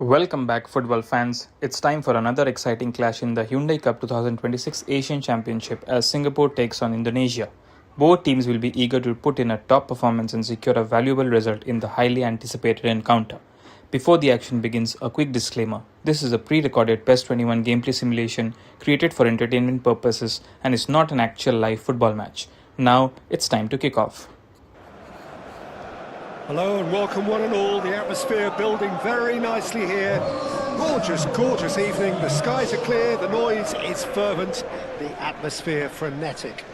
Welcome back, football fans. It's time for another exciting clash in the Hyundai Cup 2026 Asian Championship as Singapore takes on Indonesia. Both teams will be eager to put in a top performance and secure a valuable result in the highly anticipated encounter. Before the action begins, a quick disclaimer. This is a pre-recorded PES 21 gameplay simulation created for entertainment purposes and is not an actual live football match. Now, it's time to kick off. Hello and welcome one and all. The atmosphere building very nicely here. Gorgeous, gorgeous evening. The skies are clear, the noise is fervent, the atmosphere frenetic.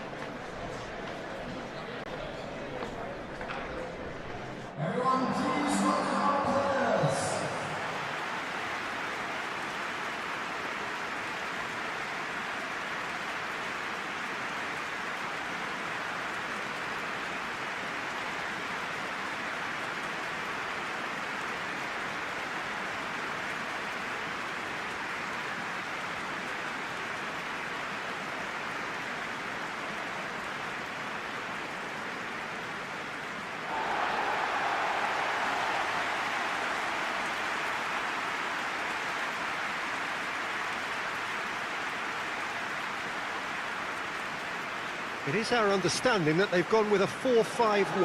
It is our understanding that they've gone with a 4-5-1.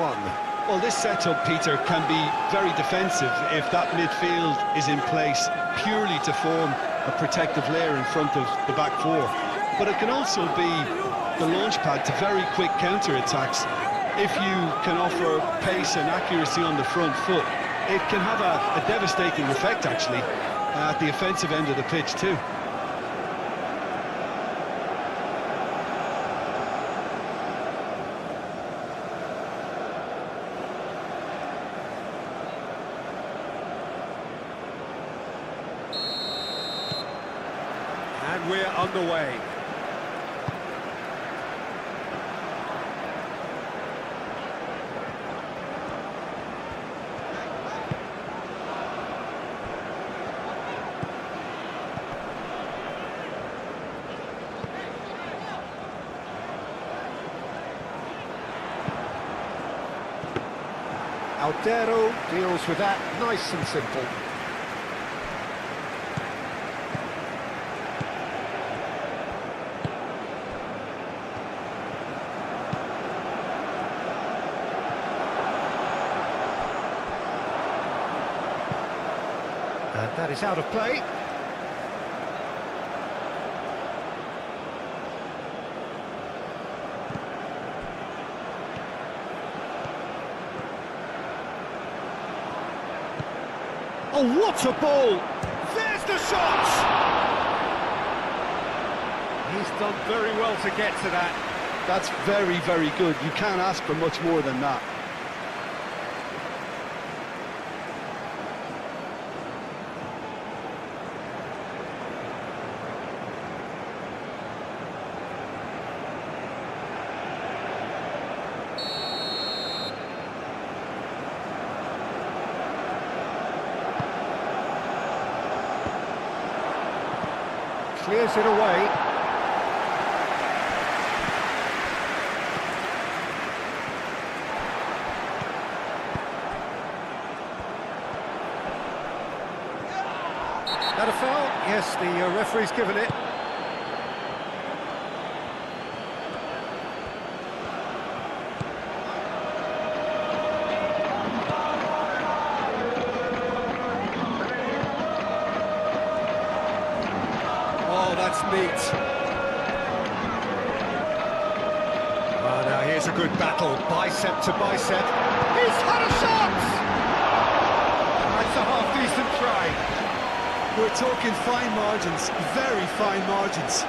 Well, this setup, Peter, can be very defensive if that midfield is in place purely to form a protective layer in front of the back four. But it can also be the launch pad to very quick counter-attacks. If you can offer pace and accuracy on the front foot, it can have a devastating effect, actually, at the offensive end of the pitch, too. And we're underway. Aldero deals with that nice and simple. And that is out of play. Oh, what a ball! There's the shot! He's done very well to get to that. That's very, very good. You can't ask for much more than that. Clears it away. That a foul? Yes, the referee's given it. Oh, that's neat. Oh, now here's a good battle, bicep to bicep. He's had a shot! That's a half-decent try. We're talking fine margins, very fine margins.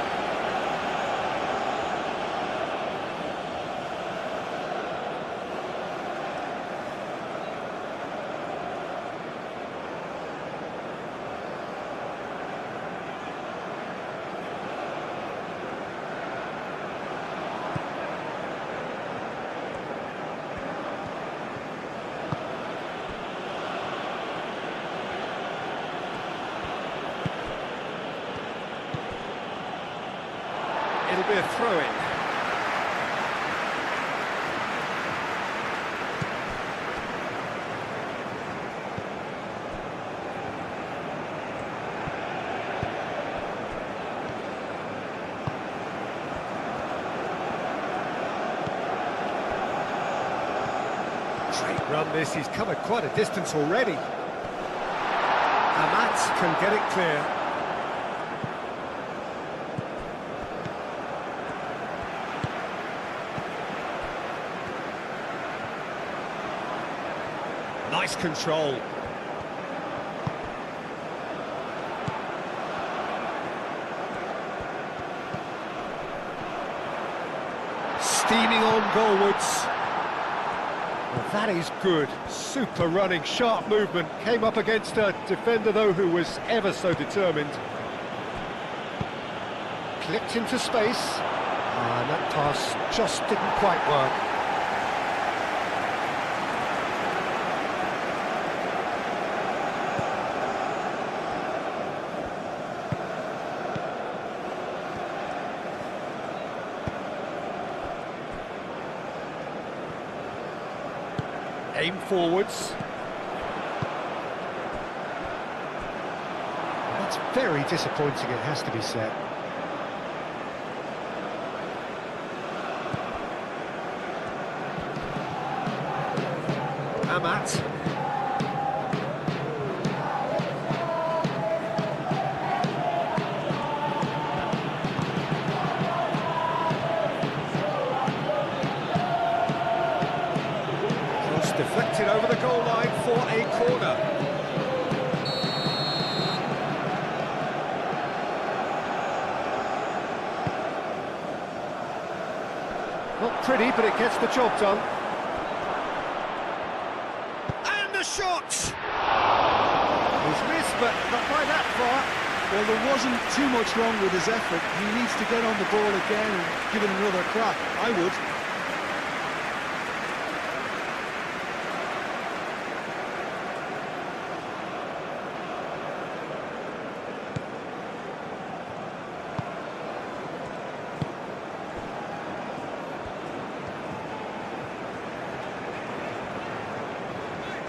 It'll be a throw-in. run this, he's covered quite a distance already. Amat can get it clear. Nice control. Steaming on goalwards. Well, that is good. Super running, sharp movement. Came up against a defender, though, who was ever so determined. Clipped into space. And that pass just didn't quite work. Aim forwards. That's very disappointing, it has to be said. Amat. Deflected over the goal line for a corner. Not pretty, but it gets the job done. And the shot! He's missed, but not by that far. Well, there wasn't too much wrong with his effort. He needs to get on the ball again and give it another crack. I would.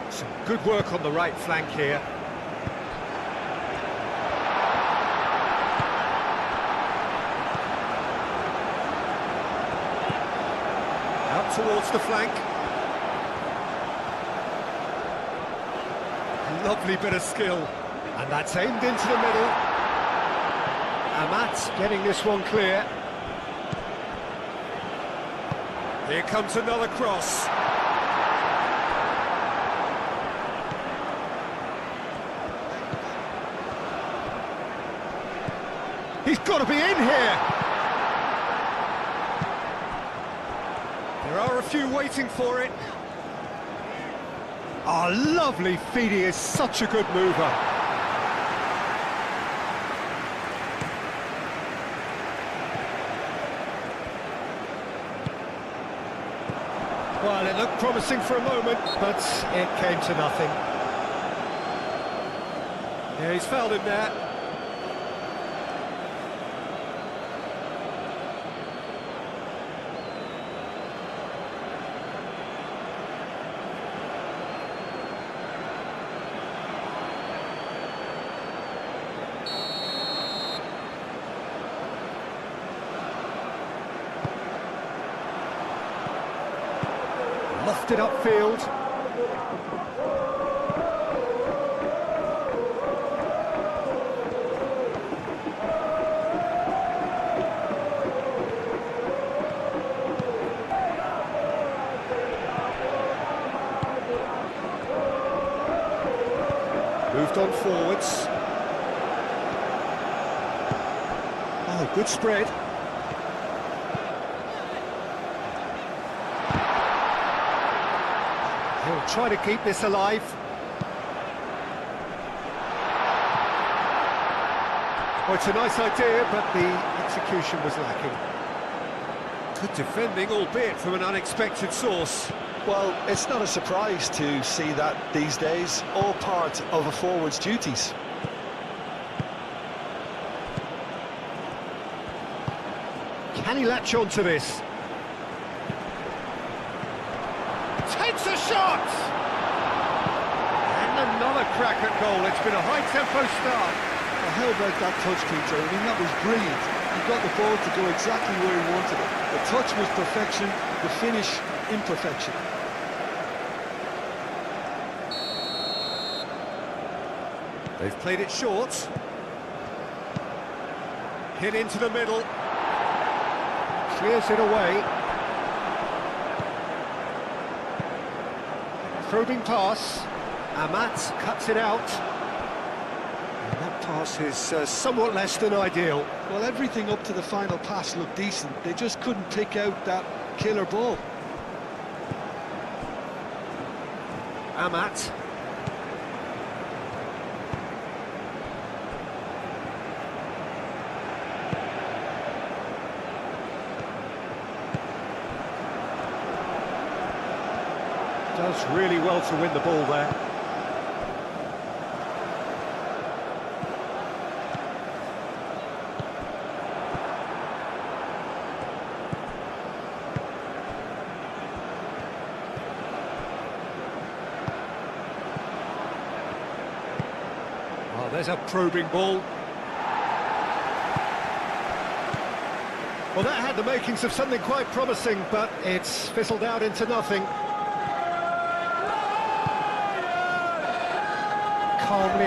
Some good work on the right flank here. Out towards the flank. Lovely bit of skill. And that's aimed into the middle. Amat getting this one clear. Here comes another cross. He's got to be in here! There are a few waiting for it. Oh, lovely feed, he is such a good mover. Well, it looked promising for a moment, but it came to nothing. Yeah, he's fouled him there. Lofted upfield. Moved on forwards. Oh, good spread. He'll try to keep this alive. Well, it's a nice idea, but the execution was lacking. Good defending, albeit from an unexpected source. Well, it's not a surprise to see that these days, all part of a forward's duties. Can he latch on to this? Takes a shot! And another crack at goal. It's been a high-tempo start. Well, how about that touch, Peter? I mean, that was brilliant. He got the ball to go exactly where he wanted it. The touch was perfection, the finish imperfection. They've played it short. Hit into the middle. Clears it away. Probing pass. Amat cuts it out. And that pass is somewhat less than ideal. Well, everything up to the final pass looked decent. They just couldn't pick out that killer ball. Amat. Does really well to win the ball there. Oh, there's a probing ball. Well, that had the makings of something quite promising, but it's fizzled out into nothing. Calmly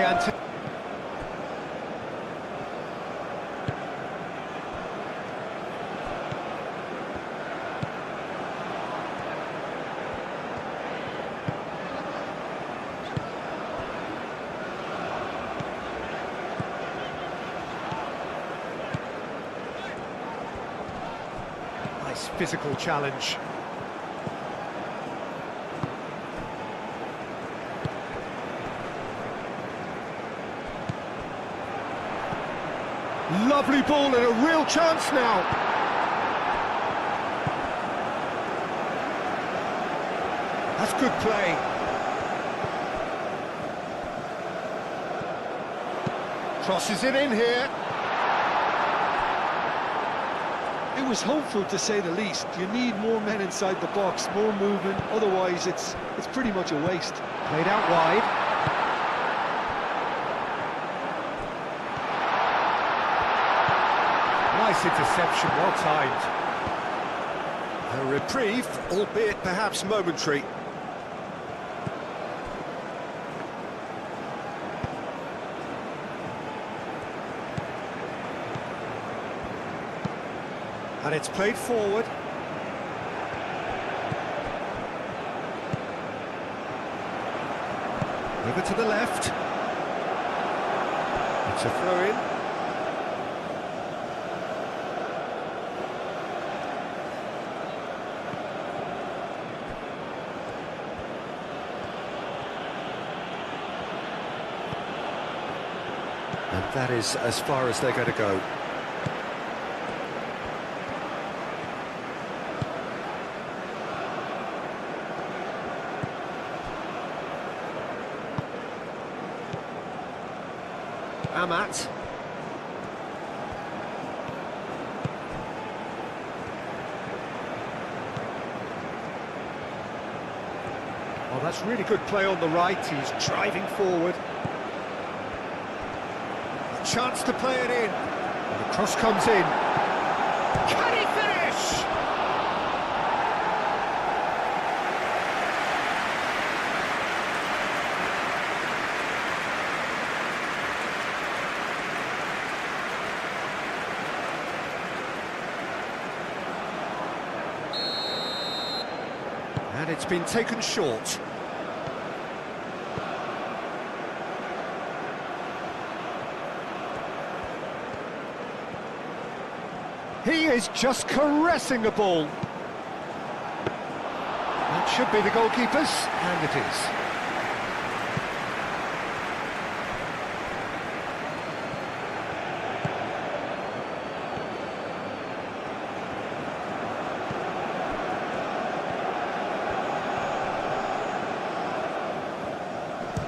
nice physical challenge. Lovely ball and a real chance now. That's good play. Crosses it in here. It was hopeful, to say the least. You need more men inside the box, more movement, otherwise it's pretty much a waste. Played out wide. Nice interception, well timed. A reprieve, albeit perhaps momentary. And it's played forward. Over to the left. It's a throw-in. And that is as far as they're going to go. Amat. Oh, that's really good play on the right. He's driving forward. A chance to play it in. And the cross comes in. Can he finish? And it's been taken short. He is just caressing the ball. That should be the goalkeeper's, and it is.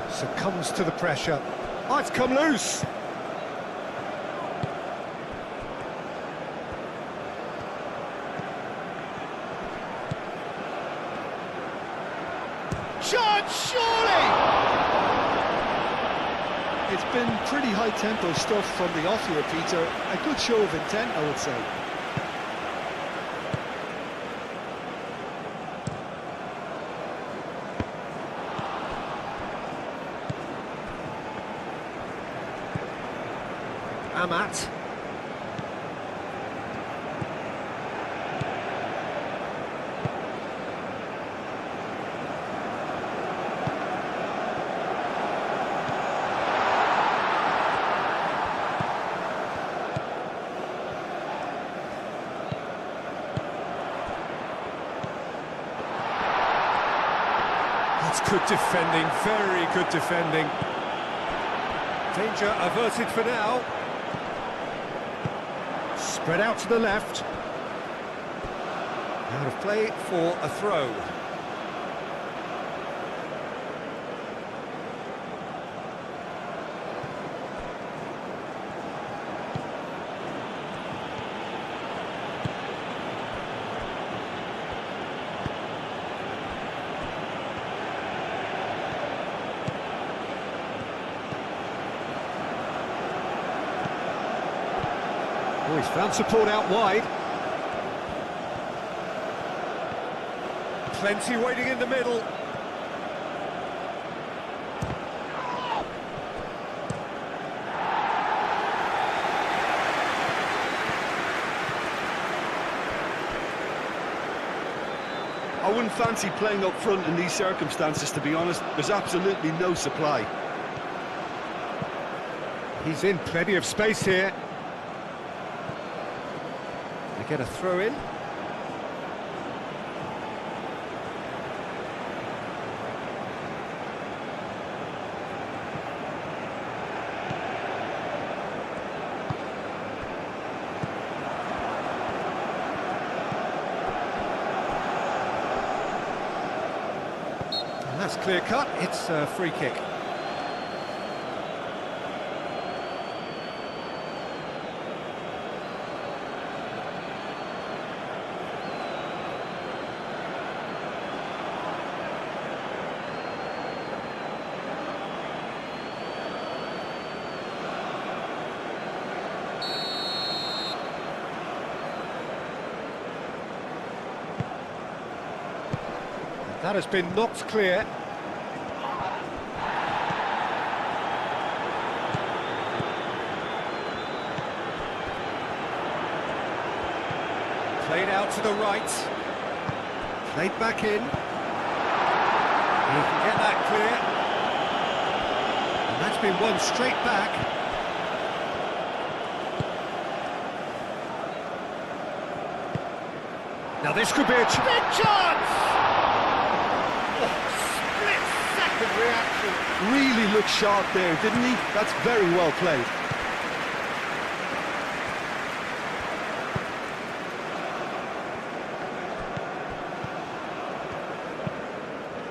Succumbs to the pressure. Oh, it's come loose. Shot, surely! It's been pretty high-tempo stuff from the off here, Peter. A good show of intent, I would say. Amat. That's good defending, very good defending. Danger averted for now. Spread out to the left. Out of play for a throw. Oh, he's found support out wide. Plenty waiting in the middle. I wouldn't fancy playing up front in these circumstances, to be honest. There's absolutely no supply. He's in plenty of space here. They get a throw in. And that's clear cut. It's a free kick. That has been knocked clear. Played out to the right. Played back in. He can get that clear. And that's been won straight back. Now this could be a big chance! Split-second reaction. Really looked sharp there, didn't he? That's very well played.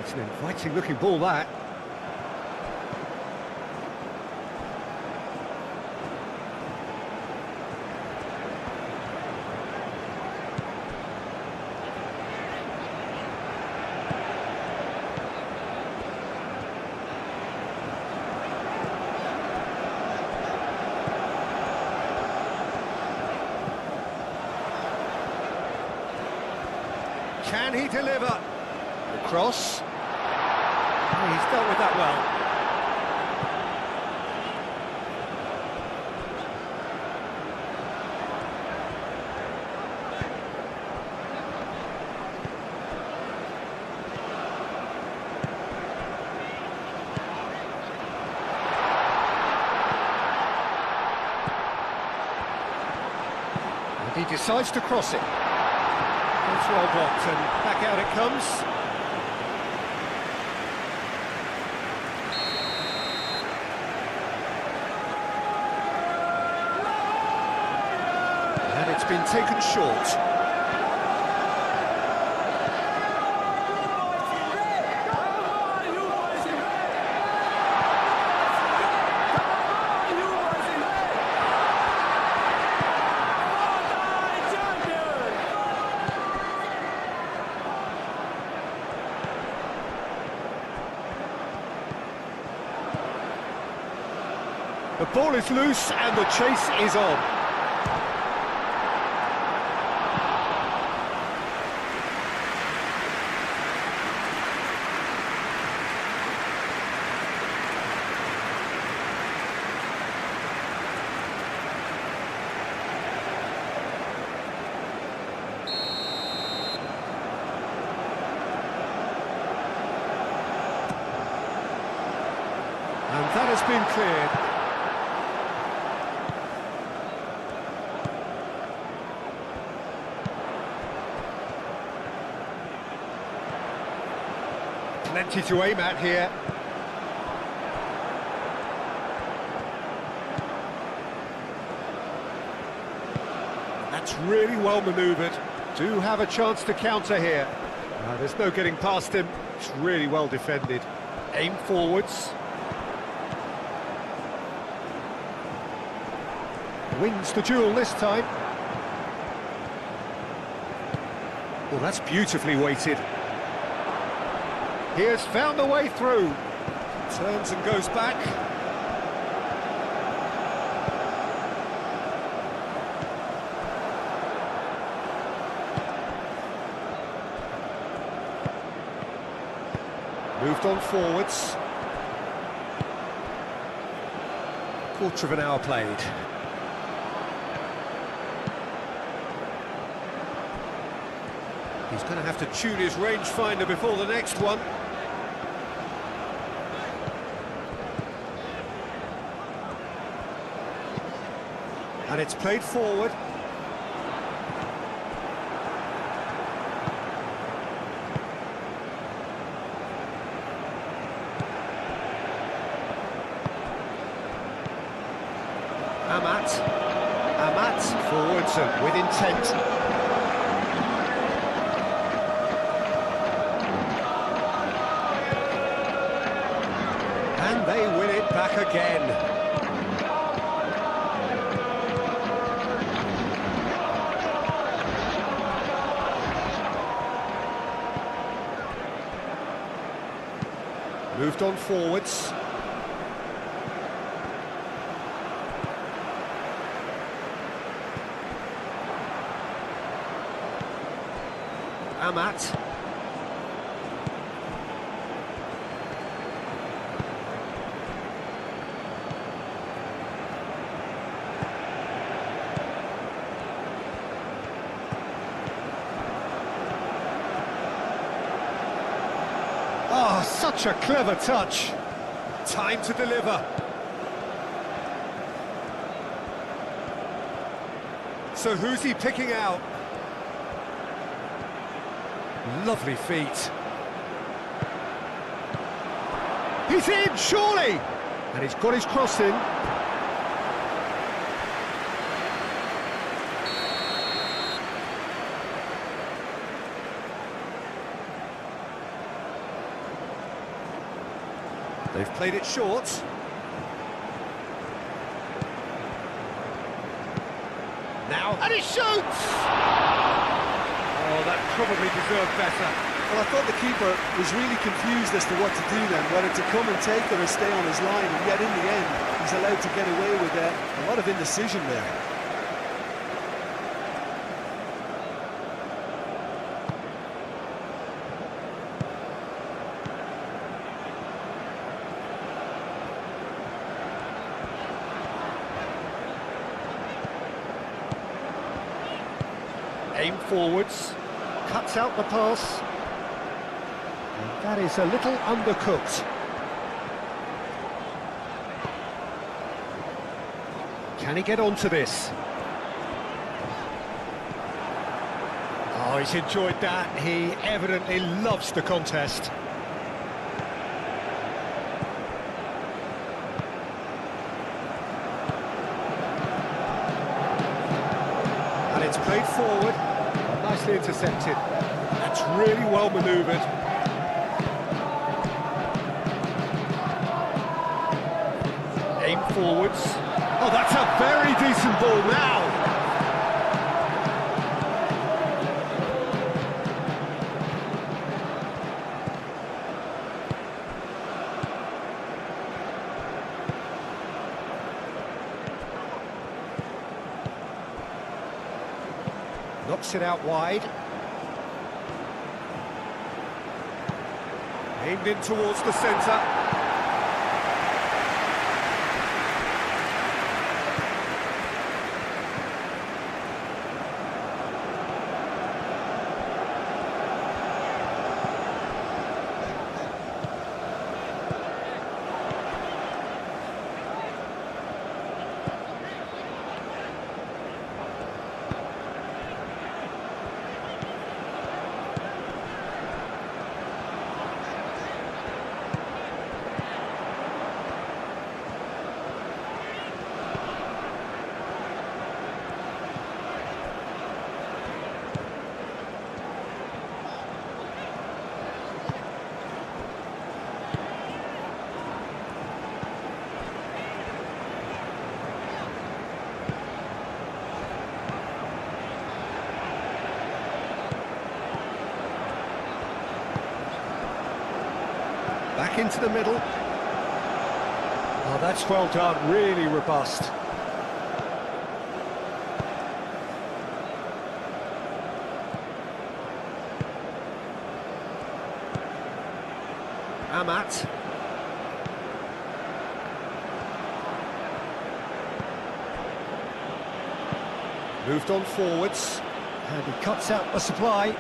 It's an inviting-looking ball, that. Can he deliver? The cross. Oh, he's dealt with that well. And he decides to cross it. It's well blocked, and back out it comes. And it's been taken short. The ball is loose and the chase is on. has been cleared. Plenty to aim at here. That's really well manoeuvred. Do have a chance to counter here. There's no getting past him. It's really well defended. Aim forwards. Wins the duel this time. Well, that's beautifully weighted. He has found a way through. Turns and goes back. Moved on forwards. Quarter of an hour played. He's going to have to tune his rangefinder before the next one. And it's played forward. Amat forwards and with intent. And they win it back again. Moved on forwards. Amat. Oh, such a clever touch. Time to deliver. So who's he picking out? Lovely feet. He's in, surely! And he's got his cross in. They've played it short. Now, and he shoots! Oh, that probably deserved better. Well, I thought the keeper was really confused as to what to do then, whether to come and take it or stay on his line, and yet in the end, he's allowed to get away with a lot of indecision there. Aim forwards, cuts out the pass. And that is a little undercooked. Can he get onto this? Oh, he's enjoyed that. He evidently loves the contest. And it's played forward. Nicely intercepted. That's really well manoeuvred. Aim forwards. Oh, that's a very decent ball now. Knocks it out wide. Aimed in towards the centre. back into the middle. Oh, that's well done, really robust. Amat. Moved on forwards, and he cuts out the supply.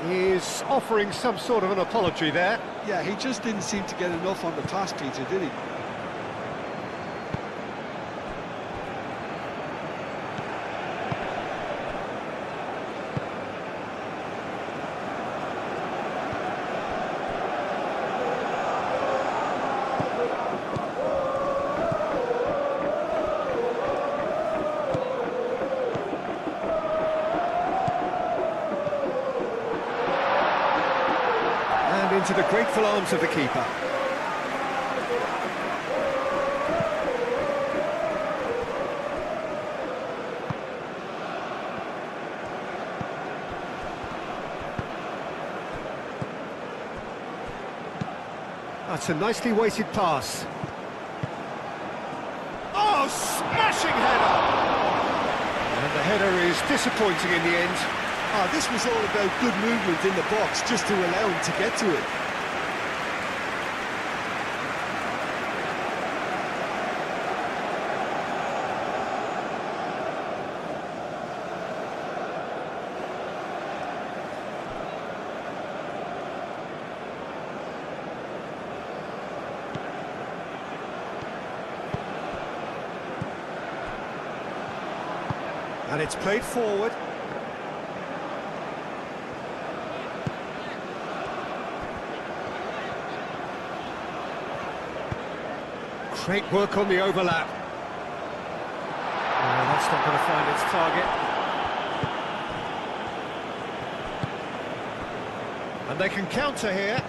He's offering some sort of an apology there. Yeah, he just didn't seem to get enough on the pass, Peter, did he? Into the grateful arms of the keeper. That's a nicely weighted pass. Oh, smashing header! And the header is disappointing in the end. Oh, this was all about good movement in the box, just to allow him to get to it. And it's played forward. Great work on the overlap. Oh, that's not going to find its target. And they can counter here.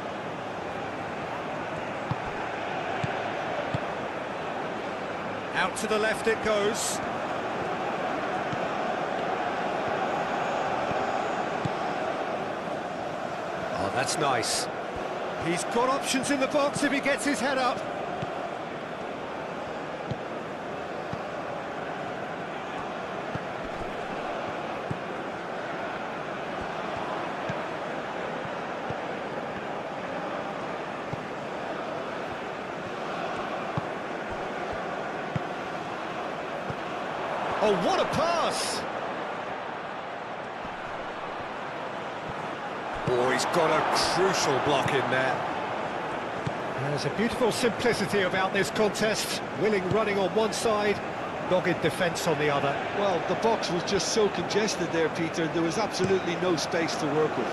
Out to the left it goes. Oh, that's nice. He's got options in the box if he gets his head up. Oh, what a pass! Oh, he's got a crucial block in there. There's a beautiful simplicity about this contest. Willing running on one side, dogged defence on the other. Well, the box was just so congested there, Peter, there was absolutely no space to work with.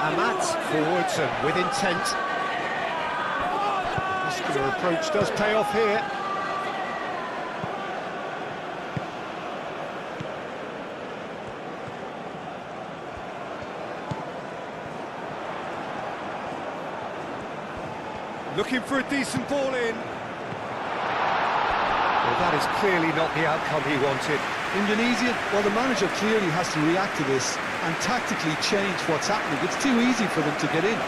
Amat forwards and with intent. Muscular approach does pay off here. Looking for a decent ball in. Well, that is clearly not the outcome he wanted. Indonesia, well, the manager clearly has to react to this and tactically change what's happening. It's too easy for them to get in.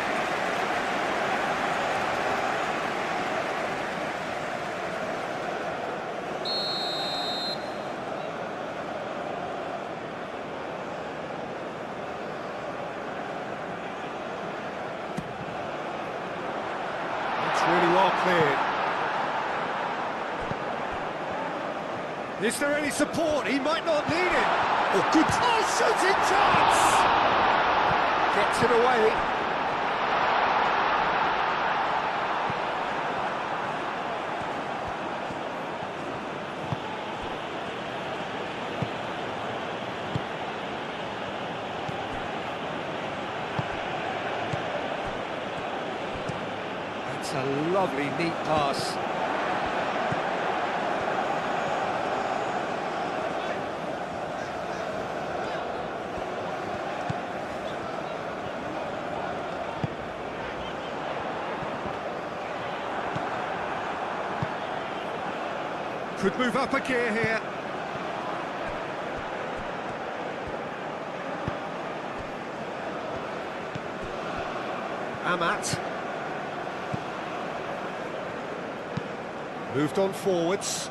It's really well cleared. Is there any support? He might not need it. Oh, good. Oh, shooting chance! Gets it away. That's a lovely, neat pass. Could move up a gear here. Amat. Moved on forwards.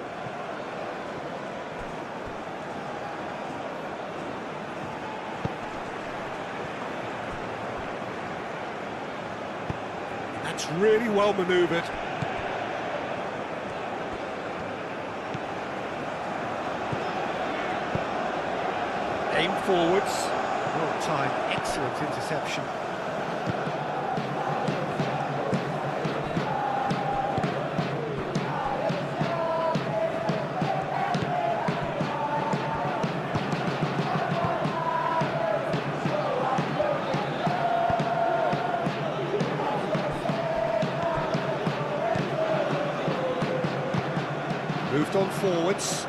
That's really well manoeuvred. Aim forwards. Well timed, excellent interception. Moved on forwards.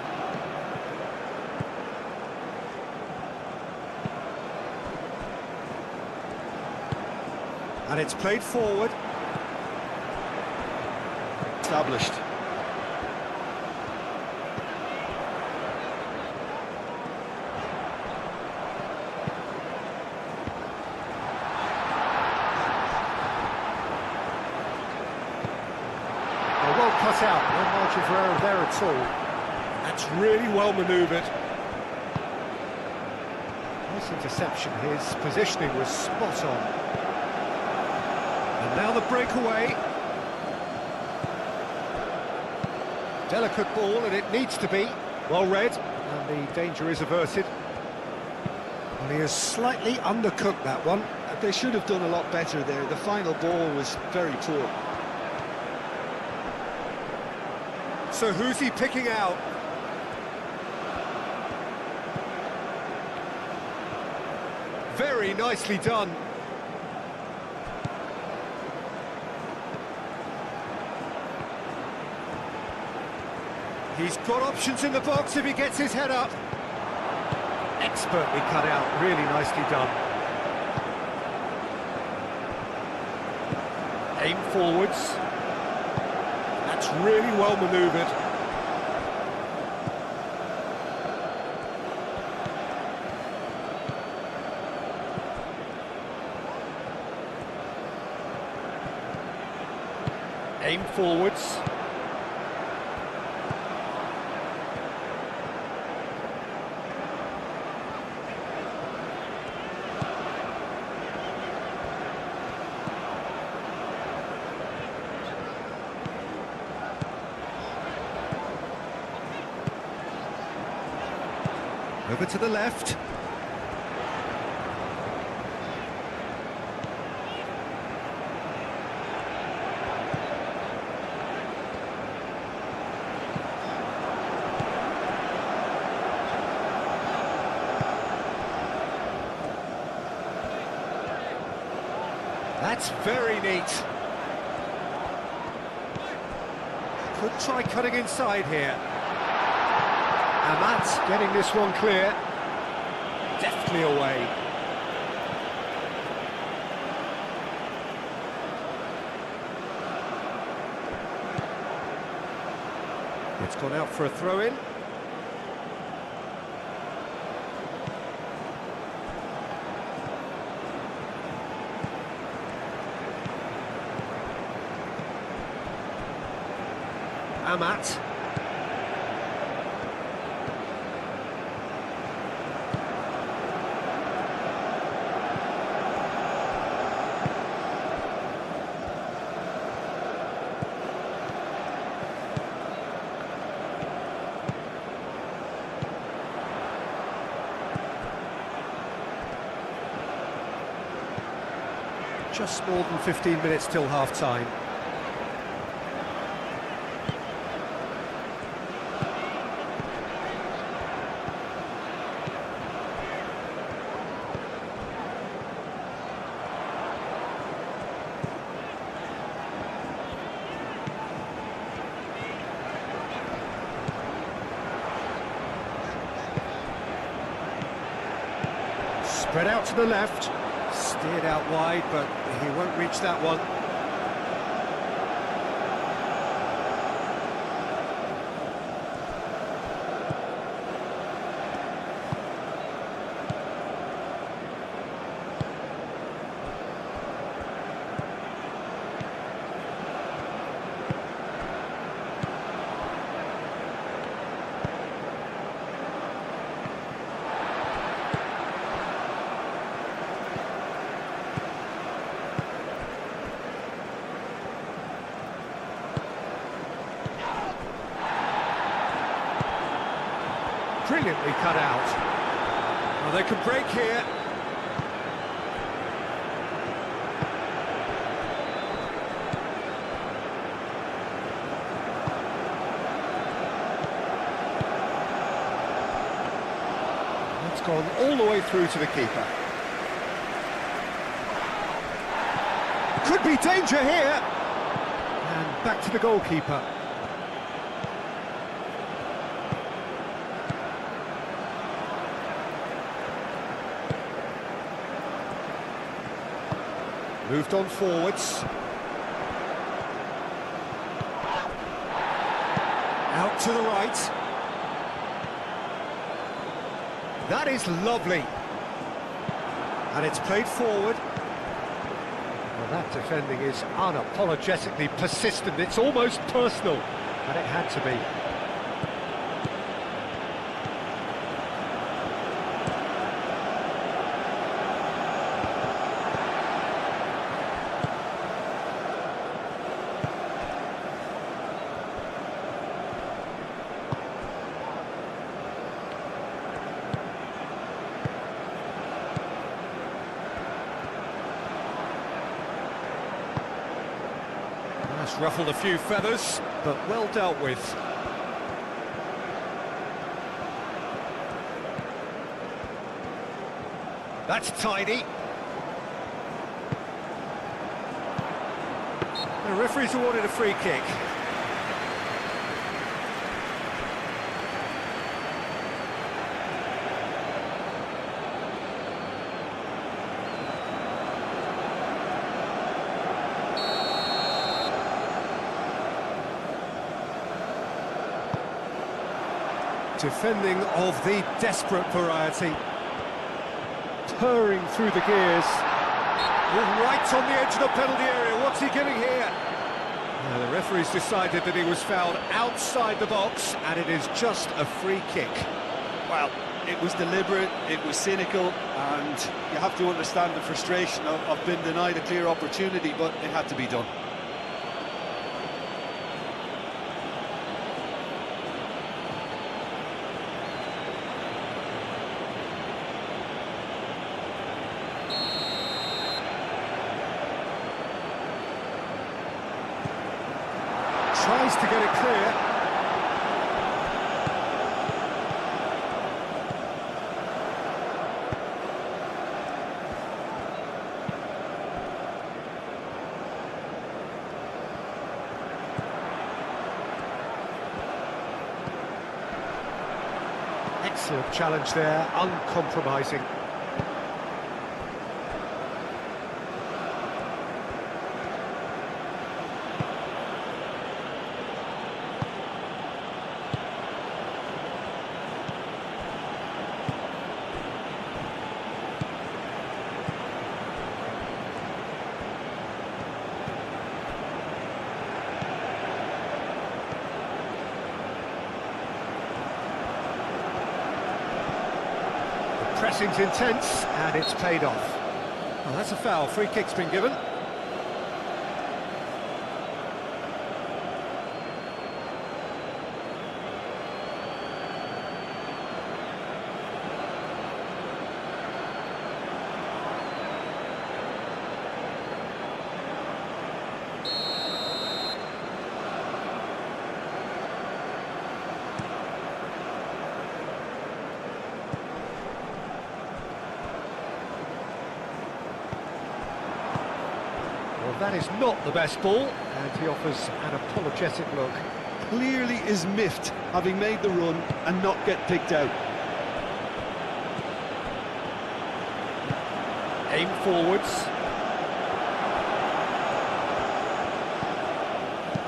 And it's played forward. Established. Well cut out, no margin for error there at all. That's really well manoeuvred. Nice interception, his positioning was spot on. And now the breakaway. Delicate ball, and it needs to be. Well read, and the danger is averted. And he has slightly undercooked that one. They should have done a lot better there. The final ball was very poor. So who's he picking out? Very nicely done. He's got options in the box if he gets his head up. Expertly cut out, really nicely done. Aim forwards. That's really well manoeuvred. Aim forwards. Over to the left. That's very neat. Could try cutting inside here. Amat getting this one clear. Deftly away. It's gone out for a throw-in. Amat. Just more than 15 minutes till half-time. Spread out to the left. Steered out wide, but he won't reach that one. brilliantly cut out. Well, they can break here. It's gone all the way through to the keeper. Could be danger here. And back to the goalkeeper. Moved on forwards. Out to the right. That is lovely. And it's played forward. Well, that defending is unapologetically persistent. It's almost personal. And it had to be. That's ruffled a few feathers, but well dealt with. That's tidy. The referee's awarded a free kick. Defending of the desperate variety. Purring through the gears. Right on the edge of the penalty area. What's he giving here? The referee's decided that he was fouled outside the box, and it is just a free kick. Well, it was deliberate, it was cynical, and you have to understand the frustration of being denied a clear opportunity, but it had to be done. Tries to get it clear. Excellent challenge there, uncompromising. Pressing's intense, and it's paid off. Well, that's a foul. Free kick's been given. Well, that is not the best ball, and he offers an apologetic look. Clearly is miffed, having made the run and not get picked out. Aim forwards.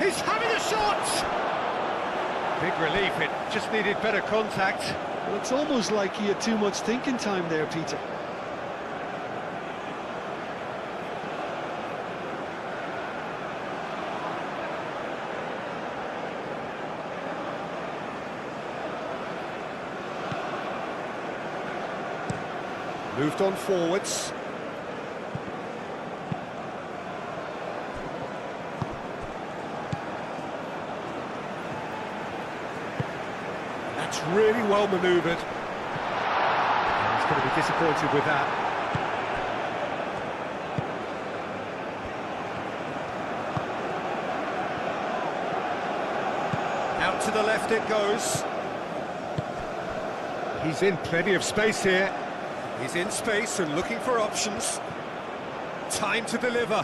He's having a shot! Big relief, it just needed better contact. Well, it's almost like he had too much thinking time there, Peter. Moved on forwards. That's really well manoeuvred. He's going to be disappointed with that. Out to the left it goes. He's in plenty of space here. He's in space and looking for options. Time to deliver.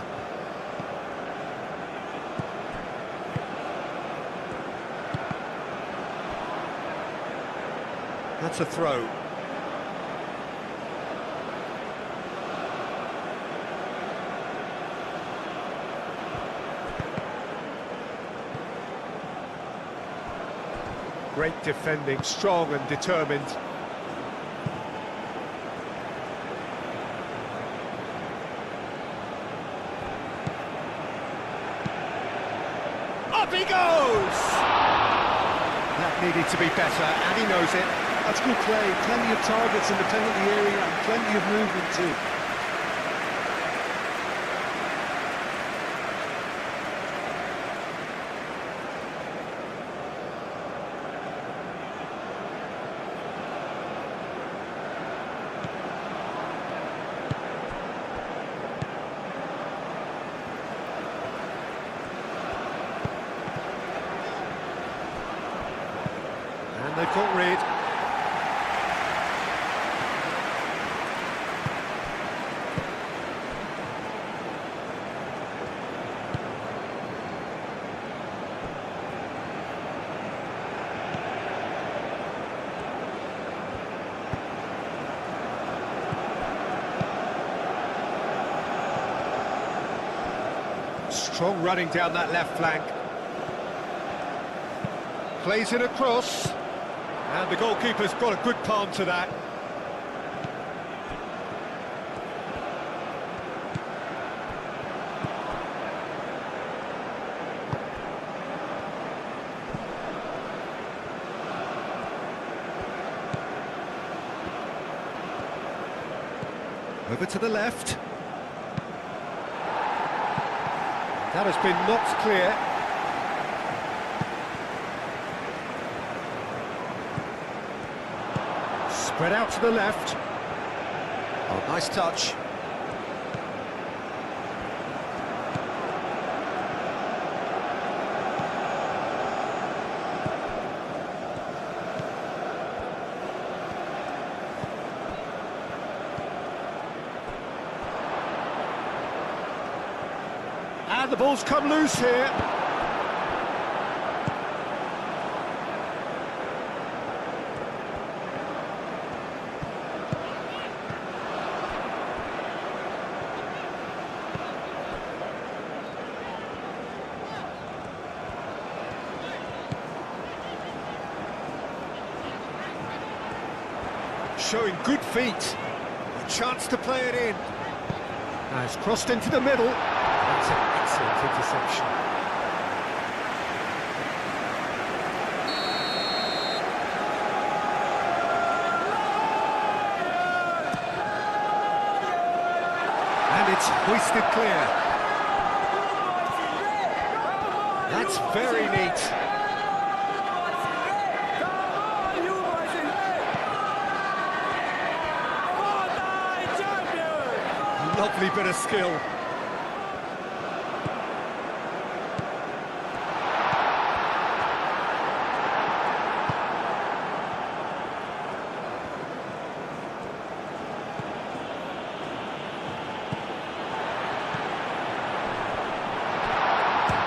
That's a throw. Great defending, strong and determined. Up he goes! That needed to be better, and he knows it. That's good play, plenty of targets in the penalty area and plenty of movement too. And they've got rid. Strong running down that left flank. Plays it across. And the goalkeeper's got a good palm to that. Over to the left. That has been knocked clear. Spread out to the left. Oh, nice touch. And the ball's come loose here. Showing good feet. A chance to play it in. Now it's crossed into the middle. That's an excellent interception. And it's hoisted clear. That's very neat. Lovely bit of skill.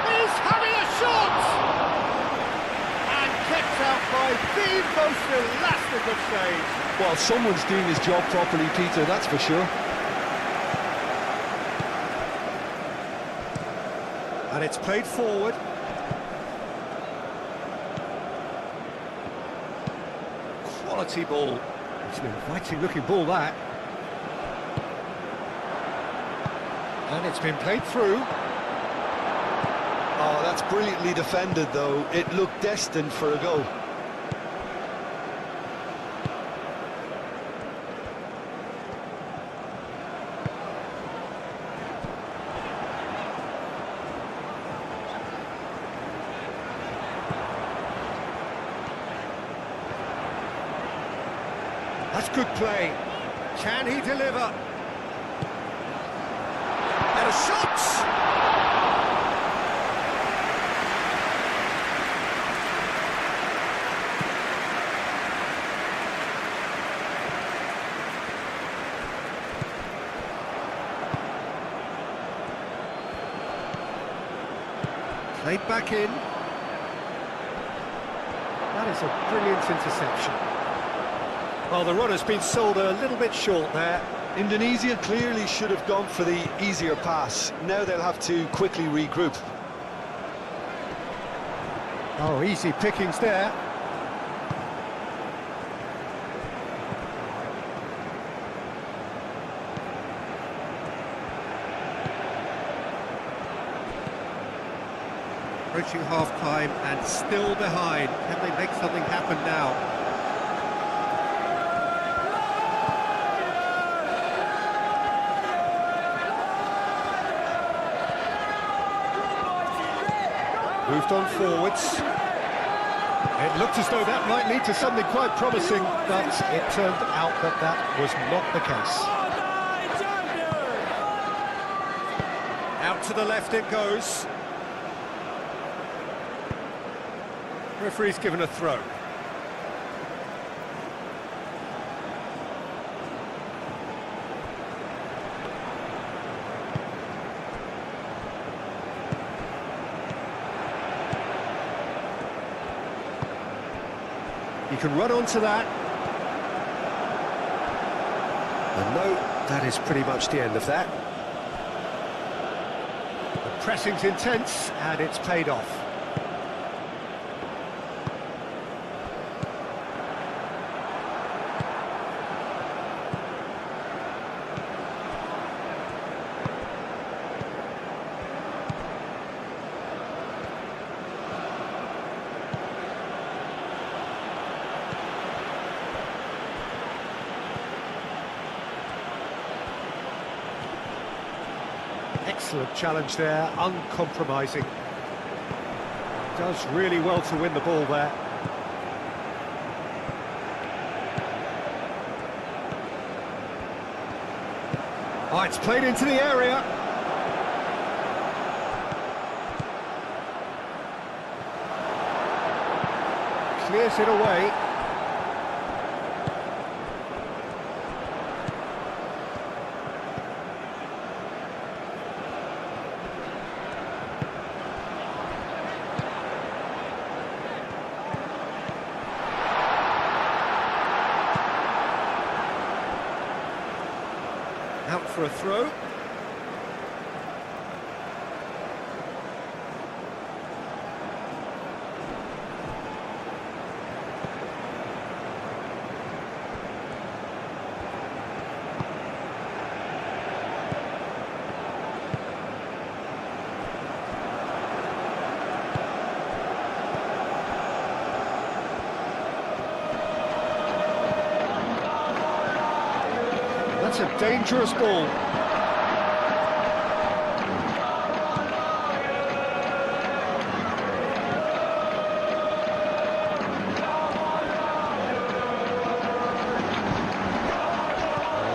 He's having a shot! And kept out by the most elastic of saves. Well, someone's doing his job properly, Peter, that's for sure. And it's played forward. Quality ball. It's an inviting looking ball, that. And it's been played through. Oh, that's brilliantly defended, though. It looked destined for a goal. That's good play. Can he deliver? And a shot! Played back in. That is a brilliant interception. Well, the run has been sold a little bit short there. Indonesia clearly should have gone for the easier pass. Now they'll have to quickly regroup. Oh, easy pickings there. Approaching half-time and still behind. Can they make something happen now? Moved on forwards. It looked as though that might lead to something quite promising, but it turned out that that was not the case. Out to the left it goes. Referee's given a throw. You can run onto that. And no, that is pretty much the end of that. The pressing's intense and it's paid off. Excellent challenge there, uncompromising. Does really well to win the ball there. Oh, it's played into the area. Clears it away. Out for a throw. That's a dangerous ball.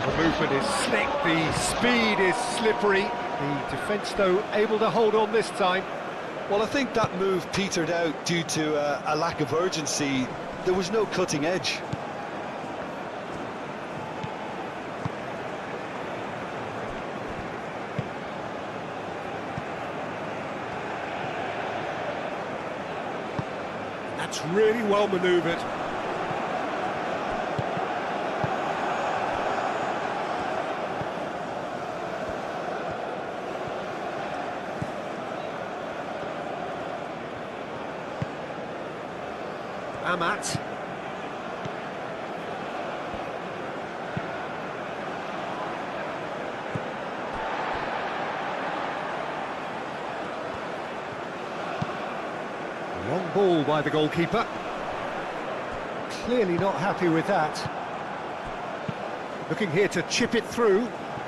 The movement is slick, the speed is slippery. The defence, though, able to hold on this time. Well, I think that move petered out due to a lack of urgency. There was no cutting edge. That's really well manoeuvred. Amat. Long ball by the goalkeeper. Clearly not happy with that. Looking here to chip it through.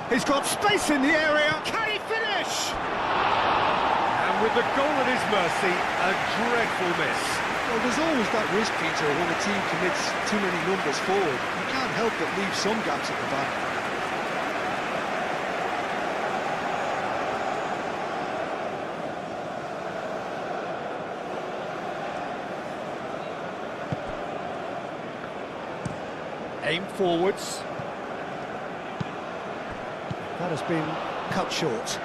He's got space in the area. Can he finish? And with the goal at his mercy, a dreadful miss. Well, there's always that risk, Peter, when a team commits too many numbers forward. You can't help but leave some gaps at the back. Aim forwards. That has been cut short.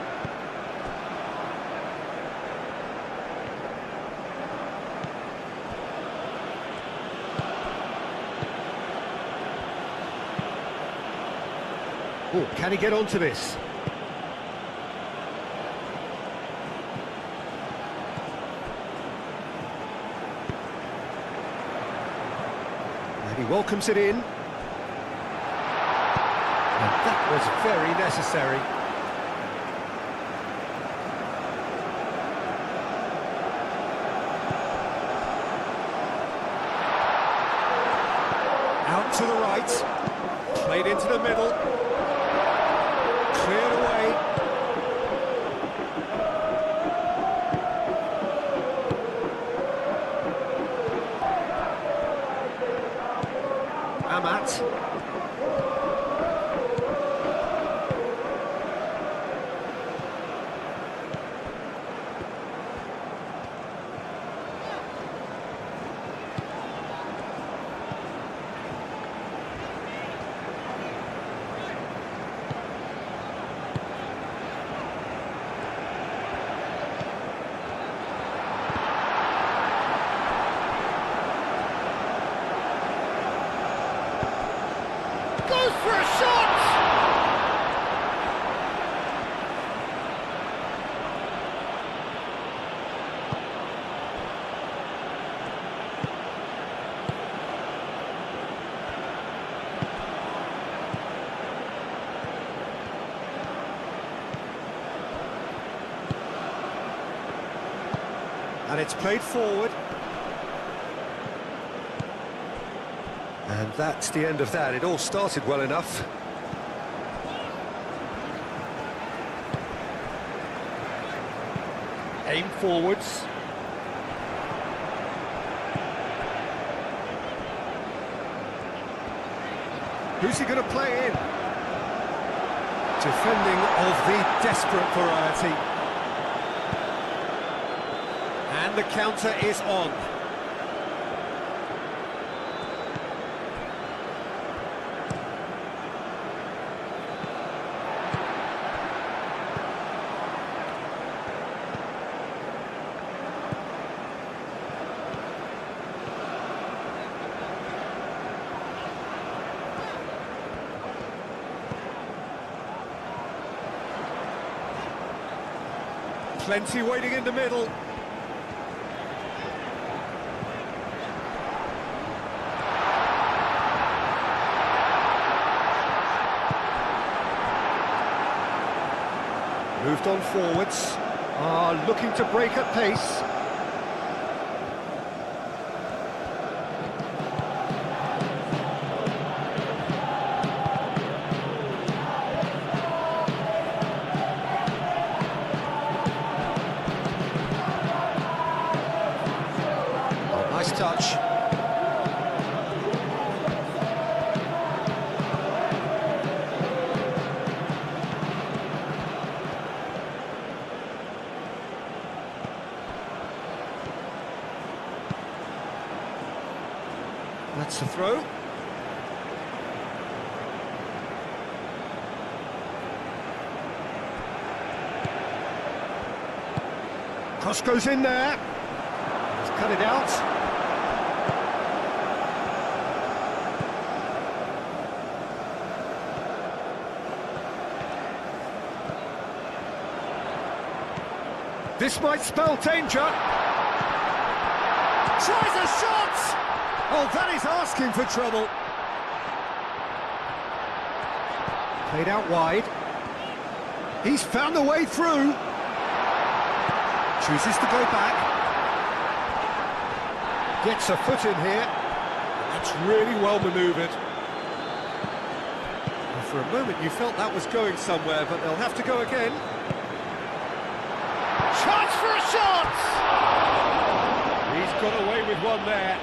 Oh, can he get onto this? And he welcomes it in. And that was very necessary. Out to the right. Played into the middle. Cleared away. Amat. Goes for a shot! And it's played forward. And that's the end of that. It all started well enough. Aim forwards. Who's he going to play in? Defending of the desperate variety. And the counter is on. Plenty waiting in the middle. Moved on forwards. Looking to break at pace. Nice touch. That's a throw. Cross goes in there. He's cut it out. This might spell danger. Tries a shot! Oh, that is asking for trouble. Played out wide. He's found a way through. Chooses to go back. Gets a foot in here. That's really well manoeuvred. Well, for a moment you felt that was going somewhere, but they'll have to go again. Chance for a shot! He's got away with one there.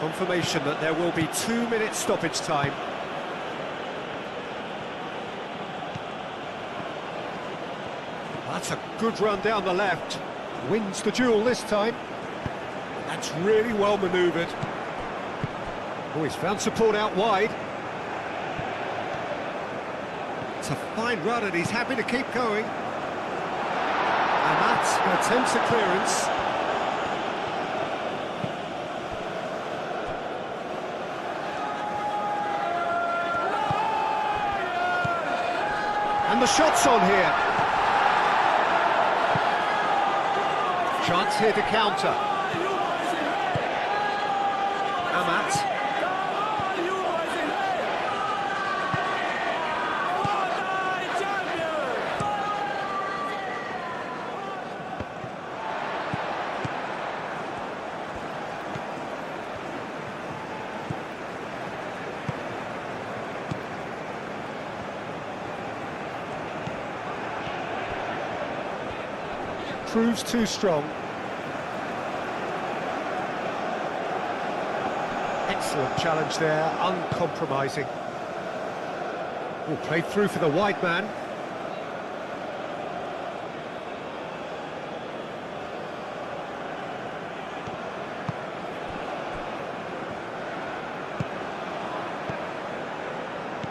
Confirmation that there will be 2 minutes stoppage time. That's a good run down the left. Wins the duel this time. That's really well manoeuvred. Oh, he's found support out wide. It's a fine run and he's happy to keep going. And that attempts a clearance. And the shot's on here. Chance here to counter. Amat. Proves too strong. Excellent challenge there, uncompromising. Oh, played through for the wide man.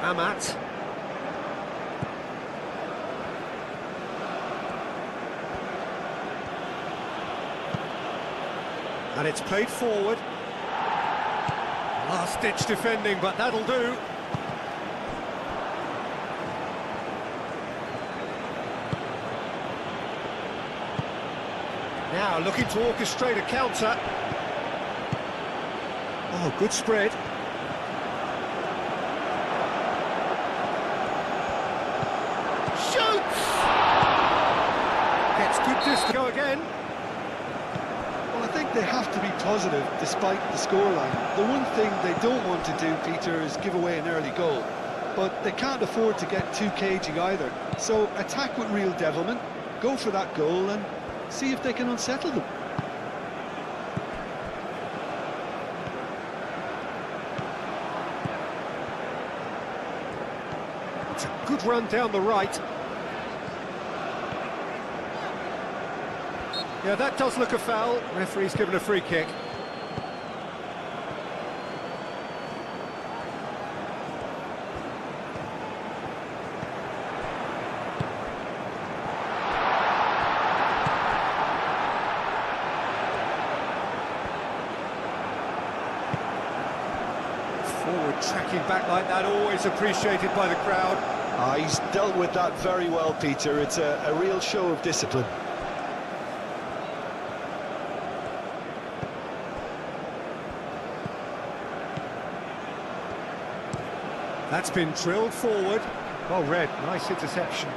Amat. And it's played forward. Last-ditch defending, but that'll do. Now looking to orchestrate a counter. Oh, good spread. Shoots! Gets good distance to go again. I think they have to be positive despite the scoreline. The one thing they don't want to do, Peter, is give away an early goal. But they can't afford to get too cagey either. So attack with real devilment, go for that goal and see if they can unsettle them. It's a good run down the right. Yeah, that does look a foul. Referee's given a free kick. Forward tracking back like that, always appreciated by the crowd. He's dealt with that very well, Peter. It's a real show of discipline. That's been drilled forward. Well read, nice interception.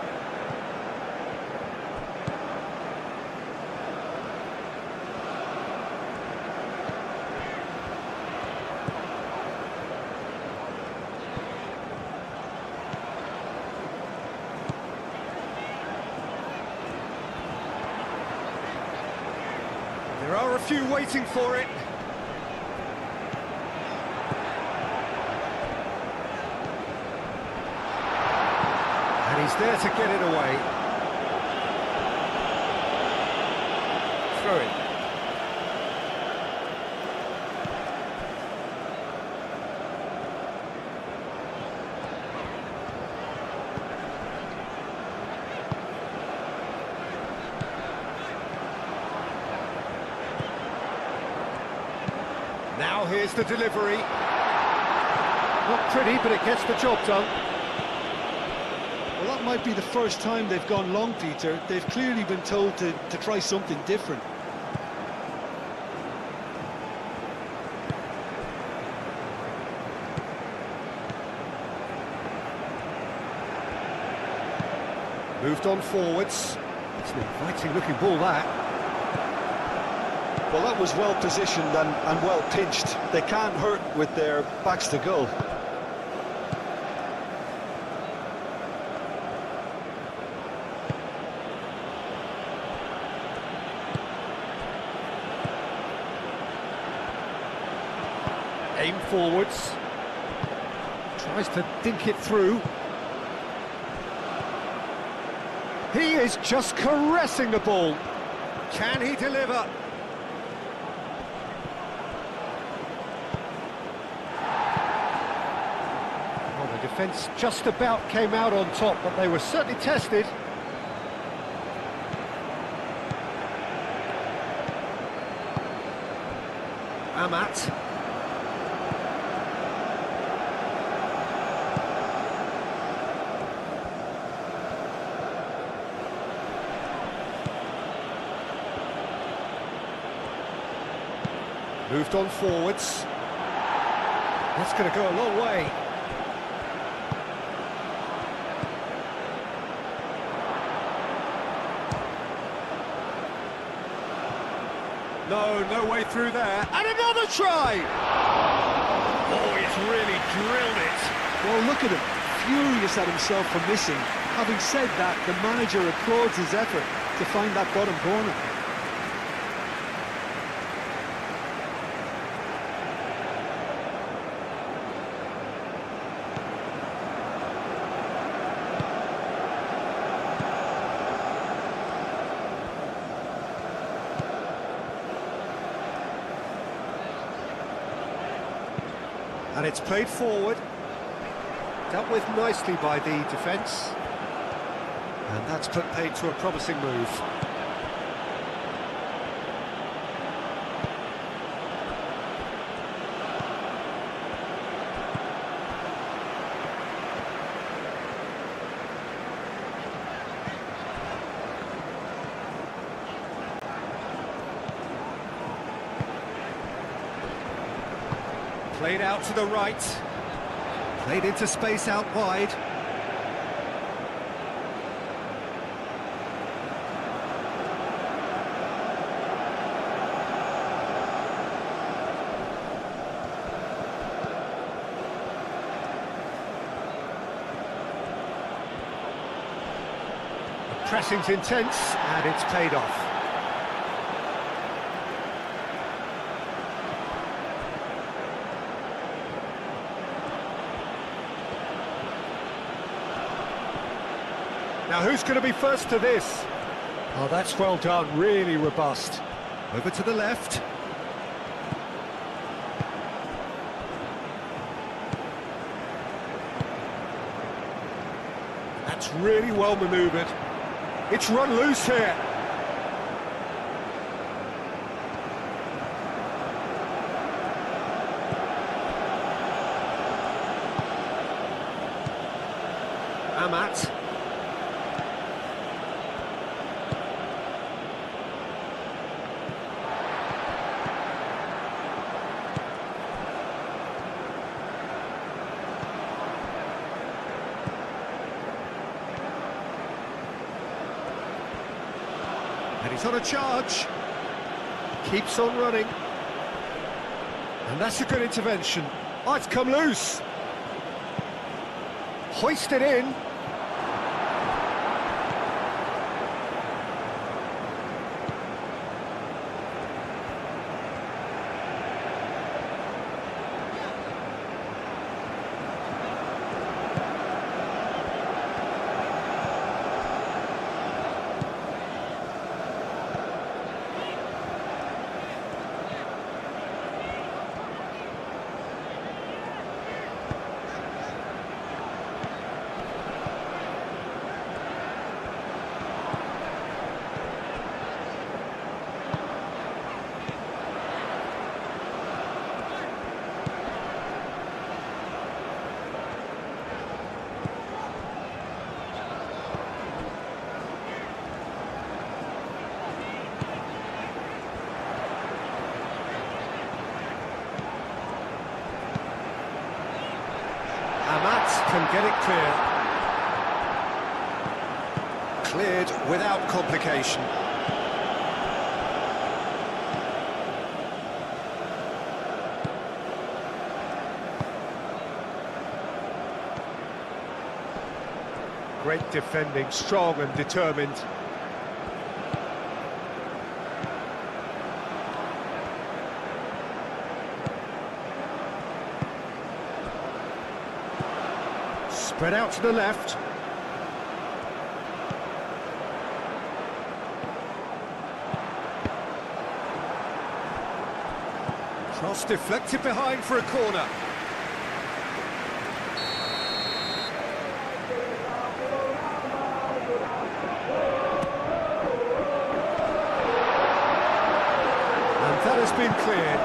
There are a few waiting for it. He's there to get it away. Throw it. Now here's the delivery. Not pretty, but it gets the job done. Well, that might be the first time they've gone long, Peter. They've clearly been told to try something different. Moved on forwards. It's an inviting looking ball, that. Well, that was well positioned and well pitched. They can't hurt with their backs to goal. Aim forwards. Tries to dink it through. He is just caressing the ball. Can he deliver? Well, the defence just about came out on top, but they were certainly tested. Amat. Moved on forwards. That's going to go a long way. No way through there. And another try! Oh, he's really drilled it. Well, look at him, furious at himself for missing. Having said that, the manager applauds his effort to find that bottom corner. And it's played forward. Dealt with nicely by the defence. And that's put paid to a promising move. Played out to the right. Played into space out wide. The pressing's intense, and it's paid off. Now who's going to be first to this? Oh, that's well done, really robust. Over to the left. That's really well manoeuvred. It's run loose here. Amat. And he's on a charge. Keeps on running. And that's a good intervention. Oh, it's come loose. Hoisted in. Amat can get it clear. Cleared without complication. Great defending, strong and determined. Spread out to the left. Cross deflected behind for a corner. And that has been cleared.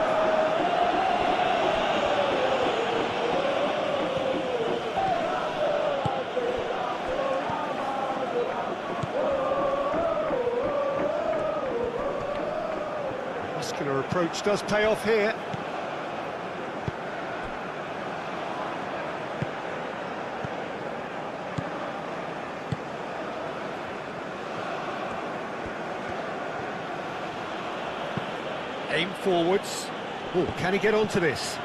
Muscular approach does pay off here. Aim forwards. Oh, can he get onto this?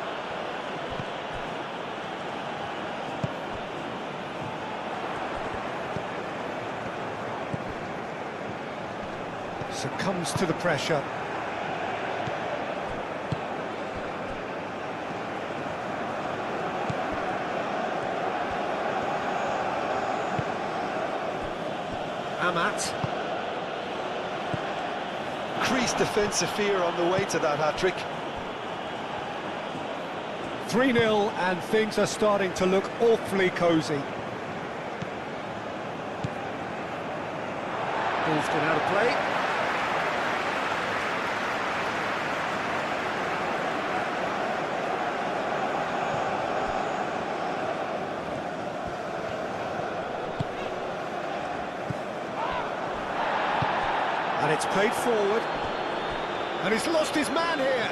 Succumbs to the pressure. Amat. Increased defensive fear on the way to that hat-trick. 3-0 and things are starting to look awfully cosy. Ball's gone out of play. And it's played forward. And he's lost his man here.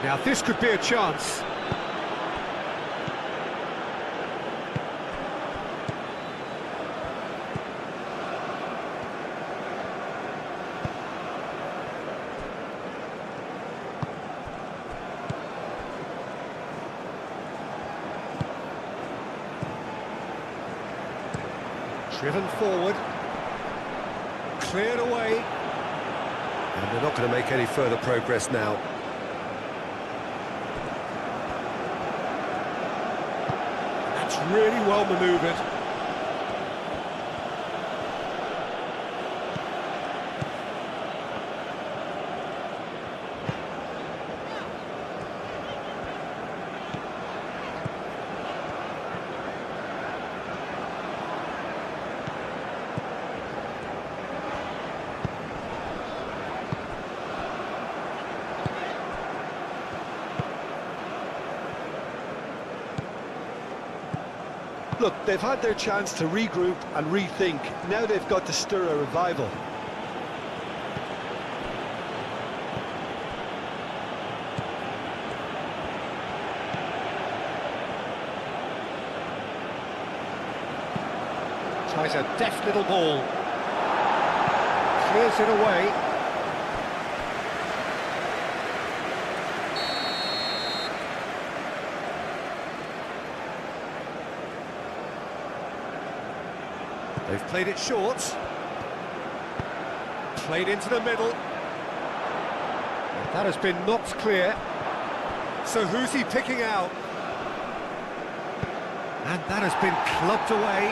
Now this could be a chance. Driven forward. Cleared away. And they're not going to make any further progress now. That's really well manoeuvred. Look, they've had their chance to regroup and rethink. Now they've got to stir a revival. Tries a deft little ball. Clears it away. They've played it short. Played into the middle. That has been knocked clear. So who's he picking out? And that has been clubbed away.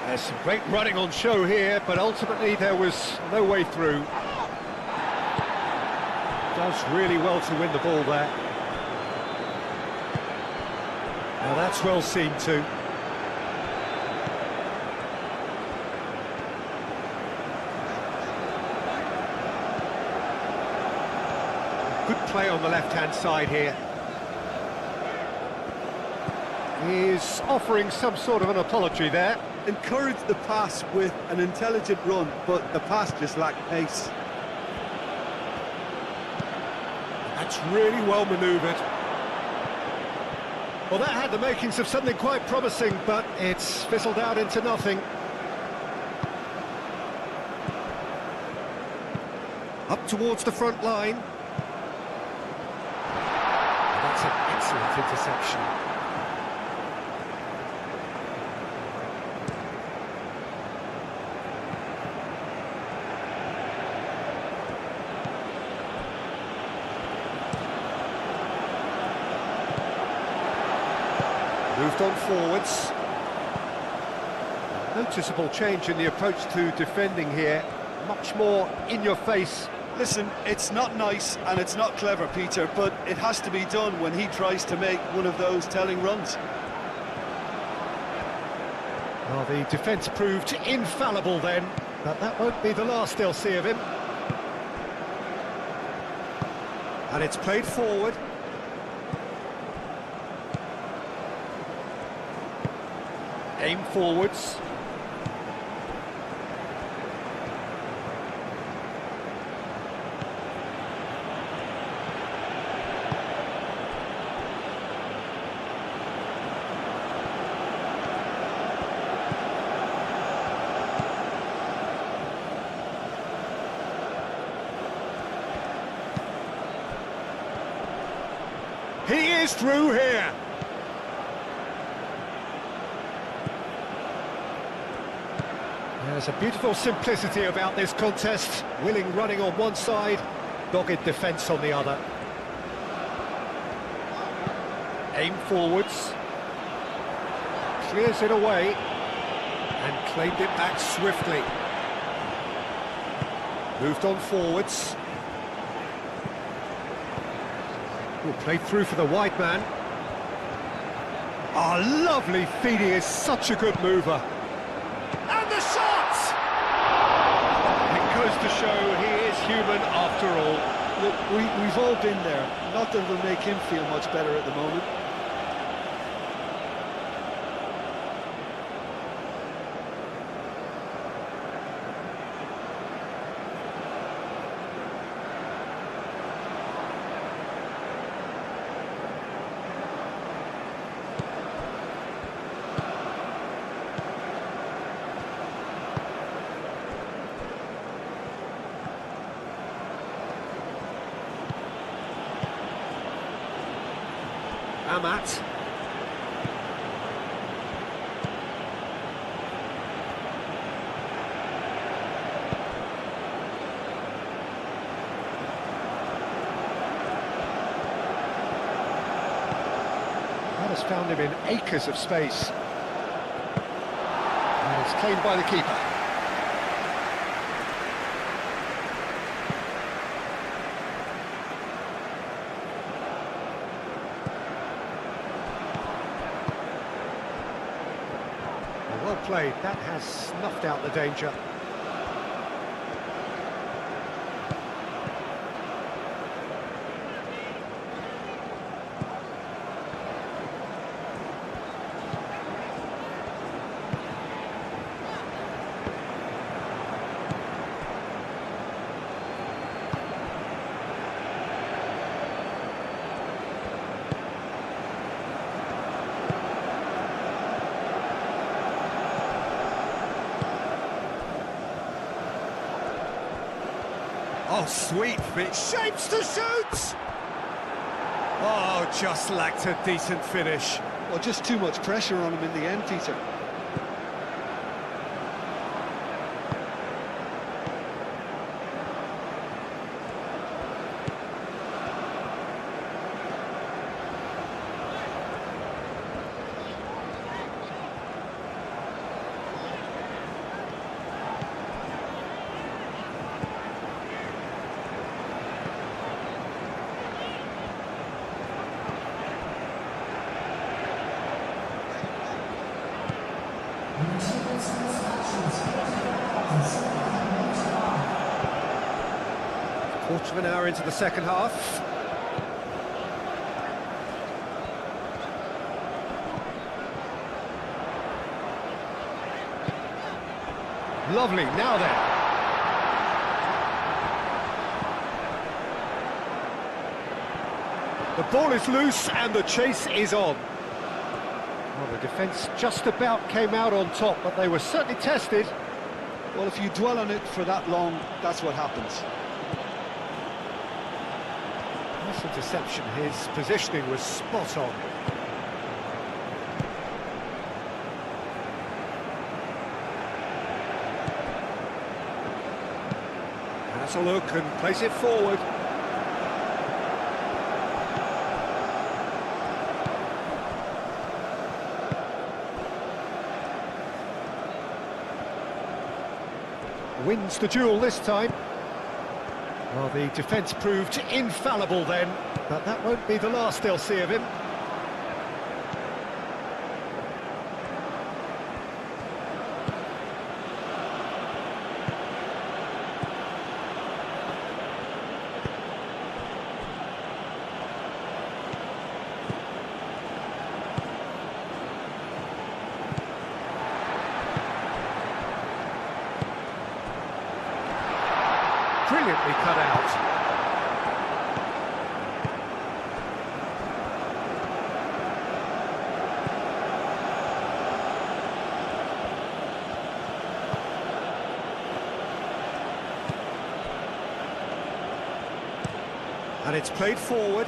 There's some great running on show here, but ultimately there was no way through. Does really well to win the ball there. Now that's well seen too. Good play on the left-hand side here. He's offering some sort of an apology there. Encouraged the pass with an intelligent run, but the pass just lacked pace. That's really well manoeuvred. Well, that had the makings of something quite promising, but it's fizzled out into nothing. Up towards the front line. That's an excellent interception. Moved on forwards. Noticeable change in the approach to defending here. Much more in your face. Listen, it's not nice and it's not clever, Peter, but it has to be done when he tries to make one of those telling runs. Well, the defence proved infallible then, but that won't be the last they'll see of him. And it's played forward. Aim forwards. He is through here. There's a beautiful simplicity about this contest. Willing running on one side, dogged defence on the other. Aim forwards. Clears it away. And claimed it back swiftly. Moved on forwards. Ooh, played through for the wide man. Oh, lovely feed. He is such a good mover. And the shot! It goes to show he is human after all. Look, we've all been there. Not that it'll make him feel much better at the moment. Amat. That has found him in acres of space. And it's claimed by the keeper. Well played, that has snuffed out the danger. Oh, sweet fit, shapes to shoot! Oh, just lacked a decent finish. Well, just too much pressure on him in the end, Peter. Quarter of an hour into the second half. Lovely, now then. The ball is loose and the chase is on. The defence just about came out on top, but they were certainly tested. Well, if you dwell on it for that long, that's what happens. Nice interception. His positioning was spot on. Has a look and plays it forward. Wins the duel this time. Well, the defence proved infallible then, but that won't be the last they'll see of him. Brilliantly cut out. And it's played forward.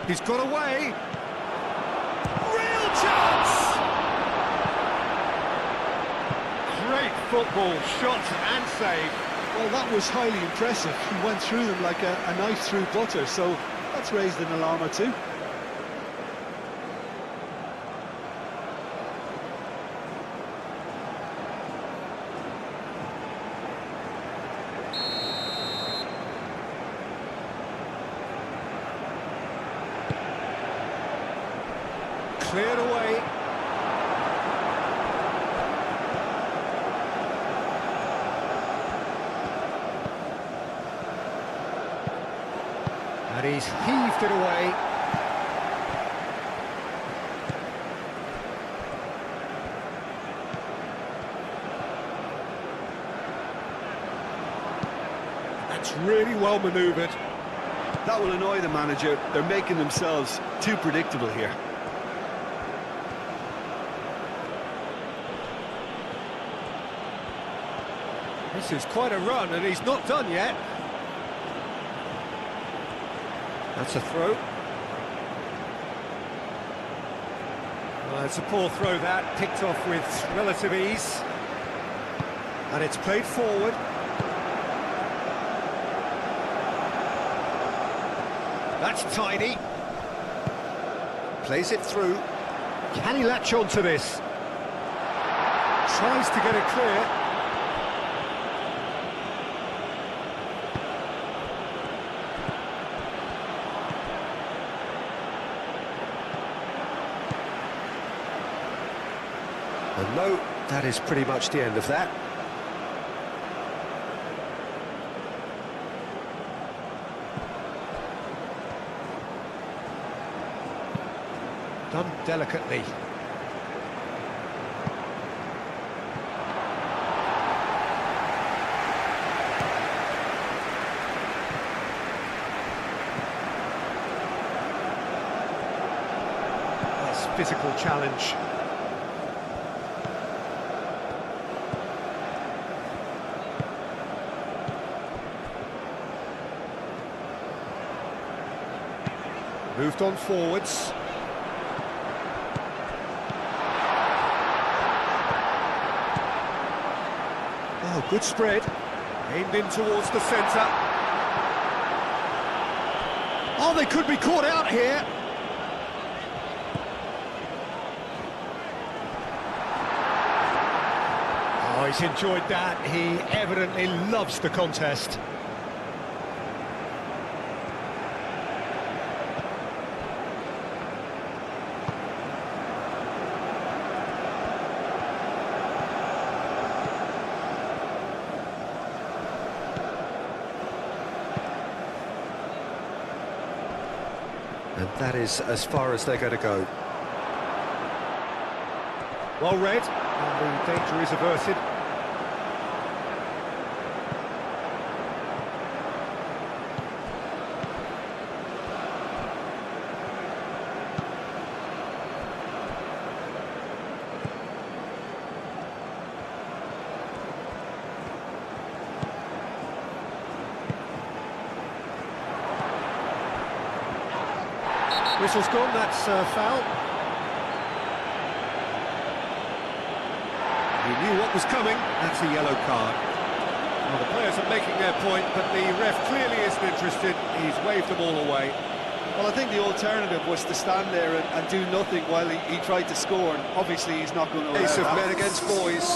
He's got away. Real chance! Great football, shot and save. Well, that was highly impressive. He went through them like a knife through butter, so that's raised an alarm or two. Cleared away. And he's heaved it away. That's really well manoeuvred. That will annoy the manager. They're making themselves too predictable here. This is quite a run, and he's not done yet. That's a throw. Well, it's a poor throw that, picked off with relative ease. And it's played forward. That's tidy. Plays it through. Can he latch on to this? Tries to get it clear. And no, that is pretty much the end of that. Done delicately. Nice physical challenge. Moved on forwards. Oh, good spread. Aimed in towards the centre. Oh, they could be caught out here. Oh, he's enjoyed that. He evidently loves the contest. And that is as far as they're going to go. Well read, and the danger is averted. Whistle's gone, that's foul. He knew what was coming, that's a yellow card. Well, the players are making their point, but the ref clearly isn't interested. He's waved them all away. Well, I think the alternative was to stand there and do nothing while he tried to score, and obviously he's not going to allow Ace of that. men against boys.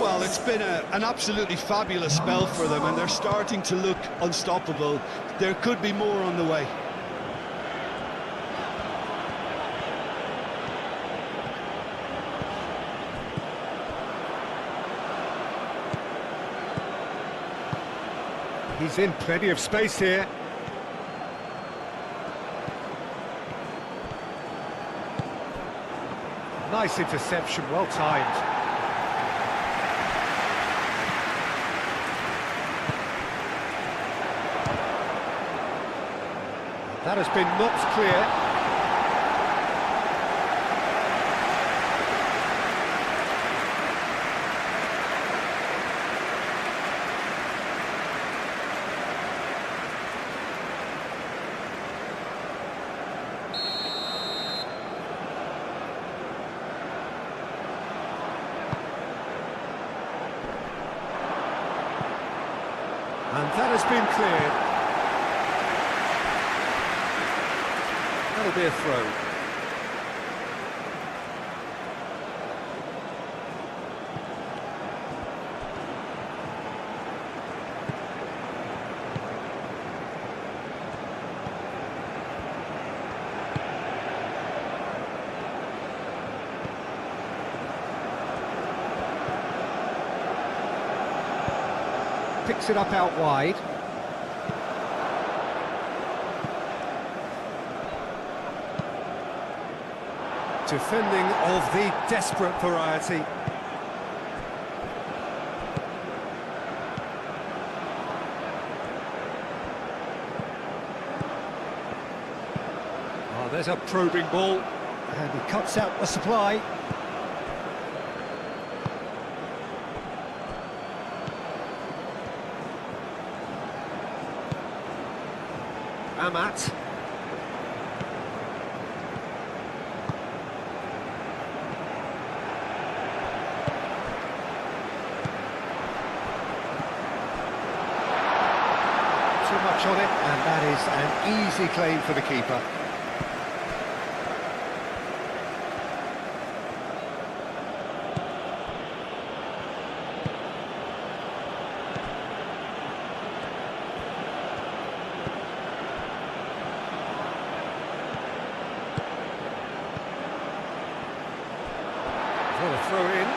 Well, it's been an absolutely fabulous spell for them, and they're starting to look unstoppable. There could be more on the way. He's in plenty of space here. Nice interception, well timed. That has been knocked clear. And that has been cleared. That'll be a throw. Picks it up out wide. Defending of the desperate variety. Oh, there's a probing ball, and he cuts out the supply. Amat. Too much on it, and that is an easy claim for the keeper. What a throw in.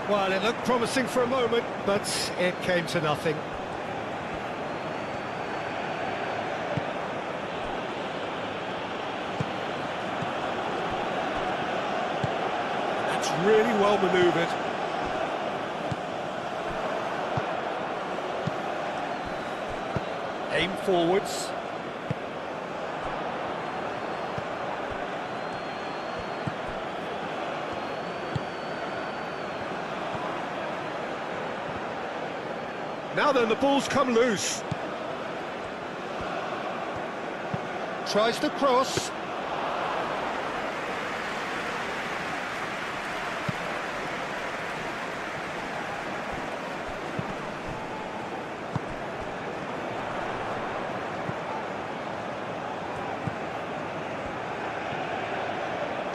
Well, it looked promising for a moment, but it came to nothing. That's really well manoeuvred. Aim forwards. Now then, the ball's come loose. Tries to cross.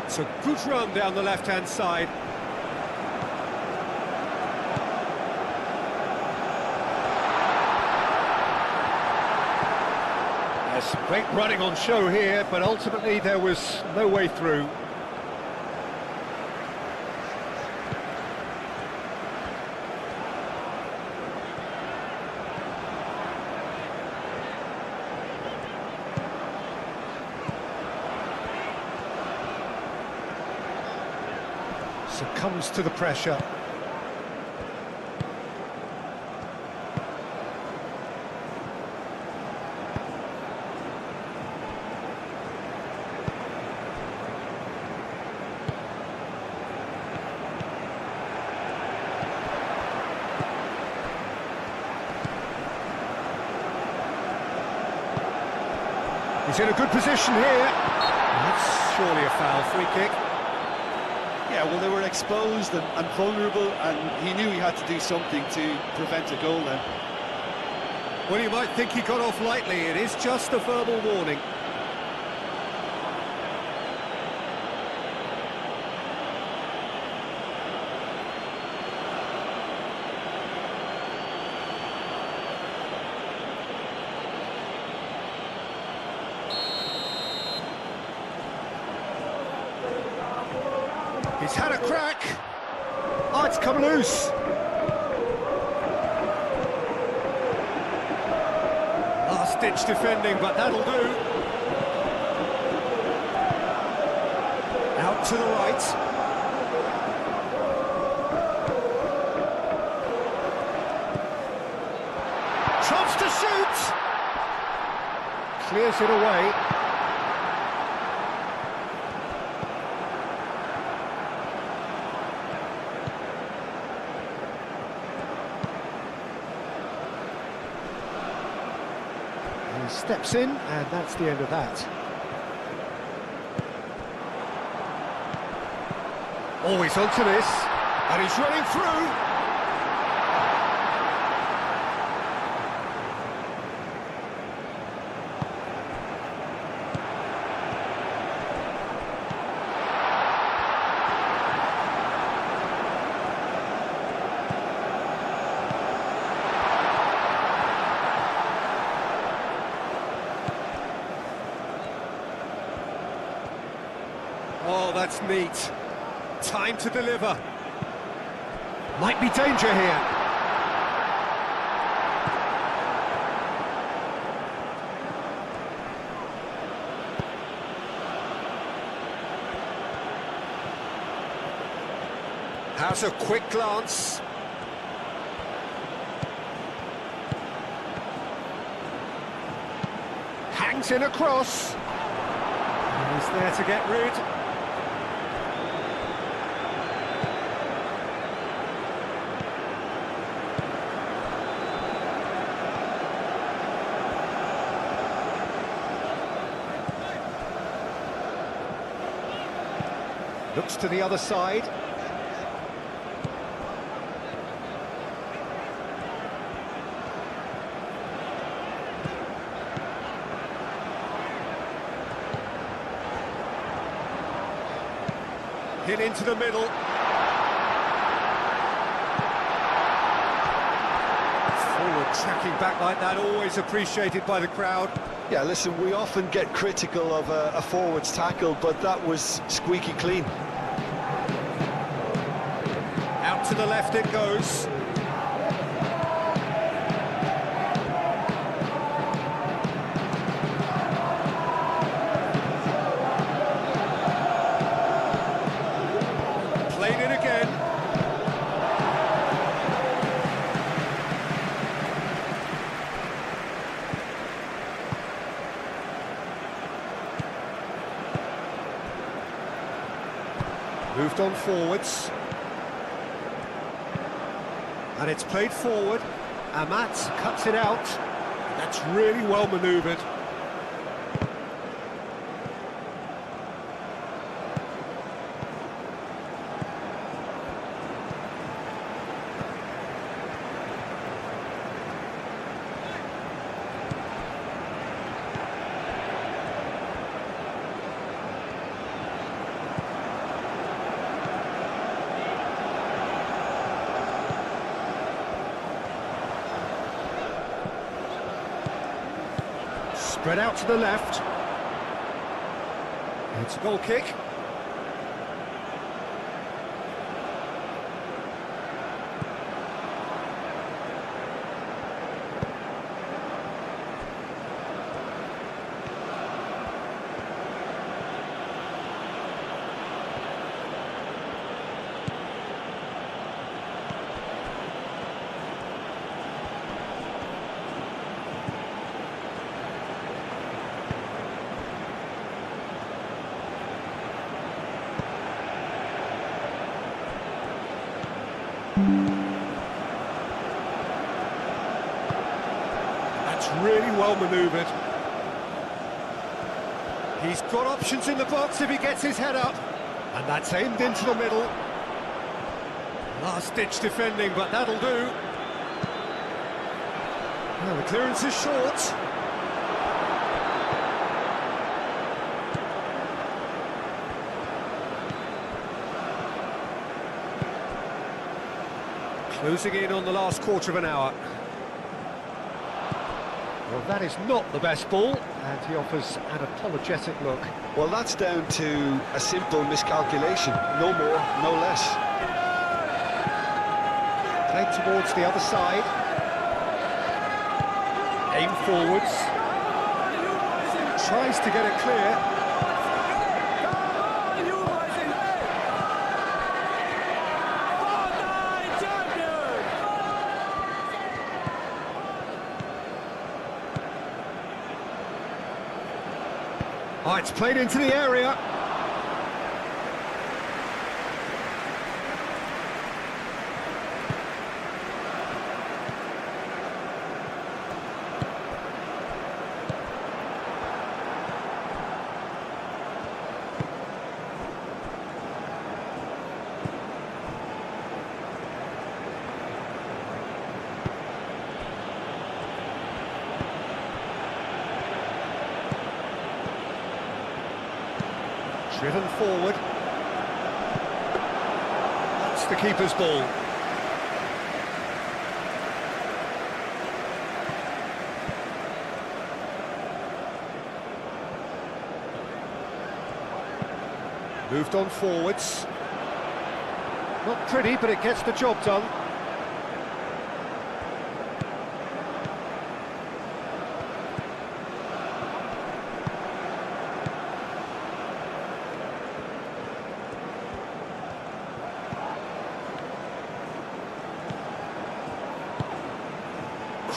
It's a good run down the left-hand side. There's great running on show here, but ultimately there was no way through. Succumbs to the pressure. He's in a good position here. That's surely a foul. Free kick. Yeah, well, they were exposed and vulnerable, and he knew he had to do something to prevent a goal then. Well, you might think he got off lightly. It is just a verbal warning. He's had a crack. Oh, it's come loose. Last-ditch defending, but that'll do. Out to the right. Tries to shoot. Clears it away. Steps in, and that's the end of that. Always onto this, and he's running through. Oh, that's neat. Time to deliver. Might be danger here. Has a quick glance. Hangs in a cross. He's there to get rid. Looks to the other side. Hit into the middle. Forward tracking back like that, always appreciated by the crowd. Yeah, listen, we often get critical of a forward's tackle, but that was squeaky clean. Out to the left it goes. Played it again. Moved on forwards. And it's played forward. Amat cuts it out. That's really well manoeuvred. Spread out to the left. It's a goal kick. That's really well manoeuvred. He's got options in the box if he gets his head up. And that's aimed into the middle. Last-ditch defending, but that'll do. Well, the clearance is short. Closing in on the last quarter of an hour. Well, that is not the best ball, and he offers an apologetic look. Well, that's down to a simple miscalculation. No more, no less. Played towards the other side. Aim forwards. Tries to get it clear. Oh, it's played into the area. Driven forward. That's the keeper's ball. Moved on forwards. Not pretty, but it gets the job done.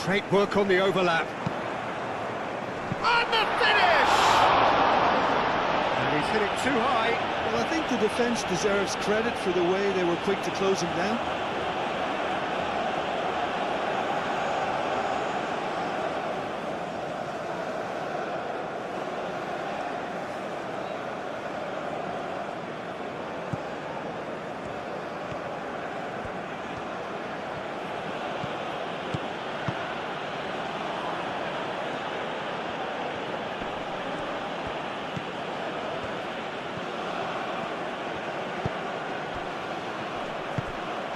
Great work on the overlap. And the finish! And he's hit it too high. Well, I think the defence deserves credit for the way they were quick to close him down.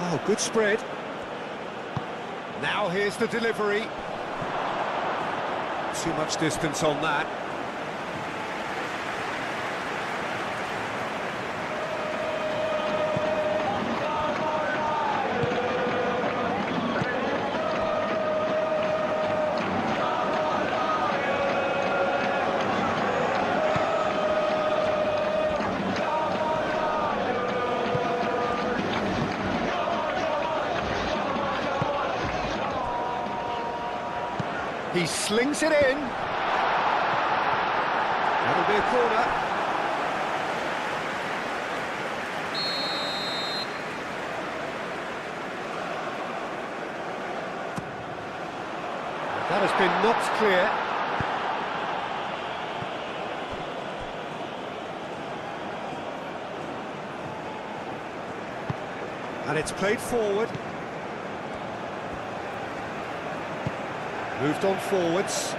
Oh, good spread. Now here's the delivery. Too much distance on that. He slings it in. That'll be a corner. That has been knocked clear. And it's played forward. Moved on forwards.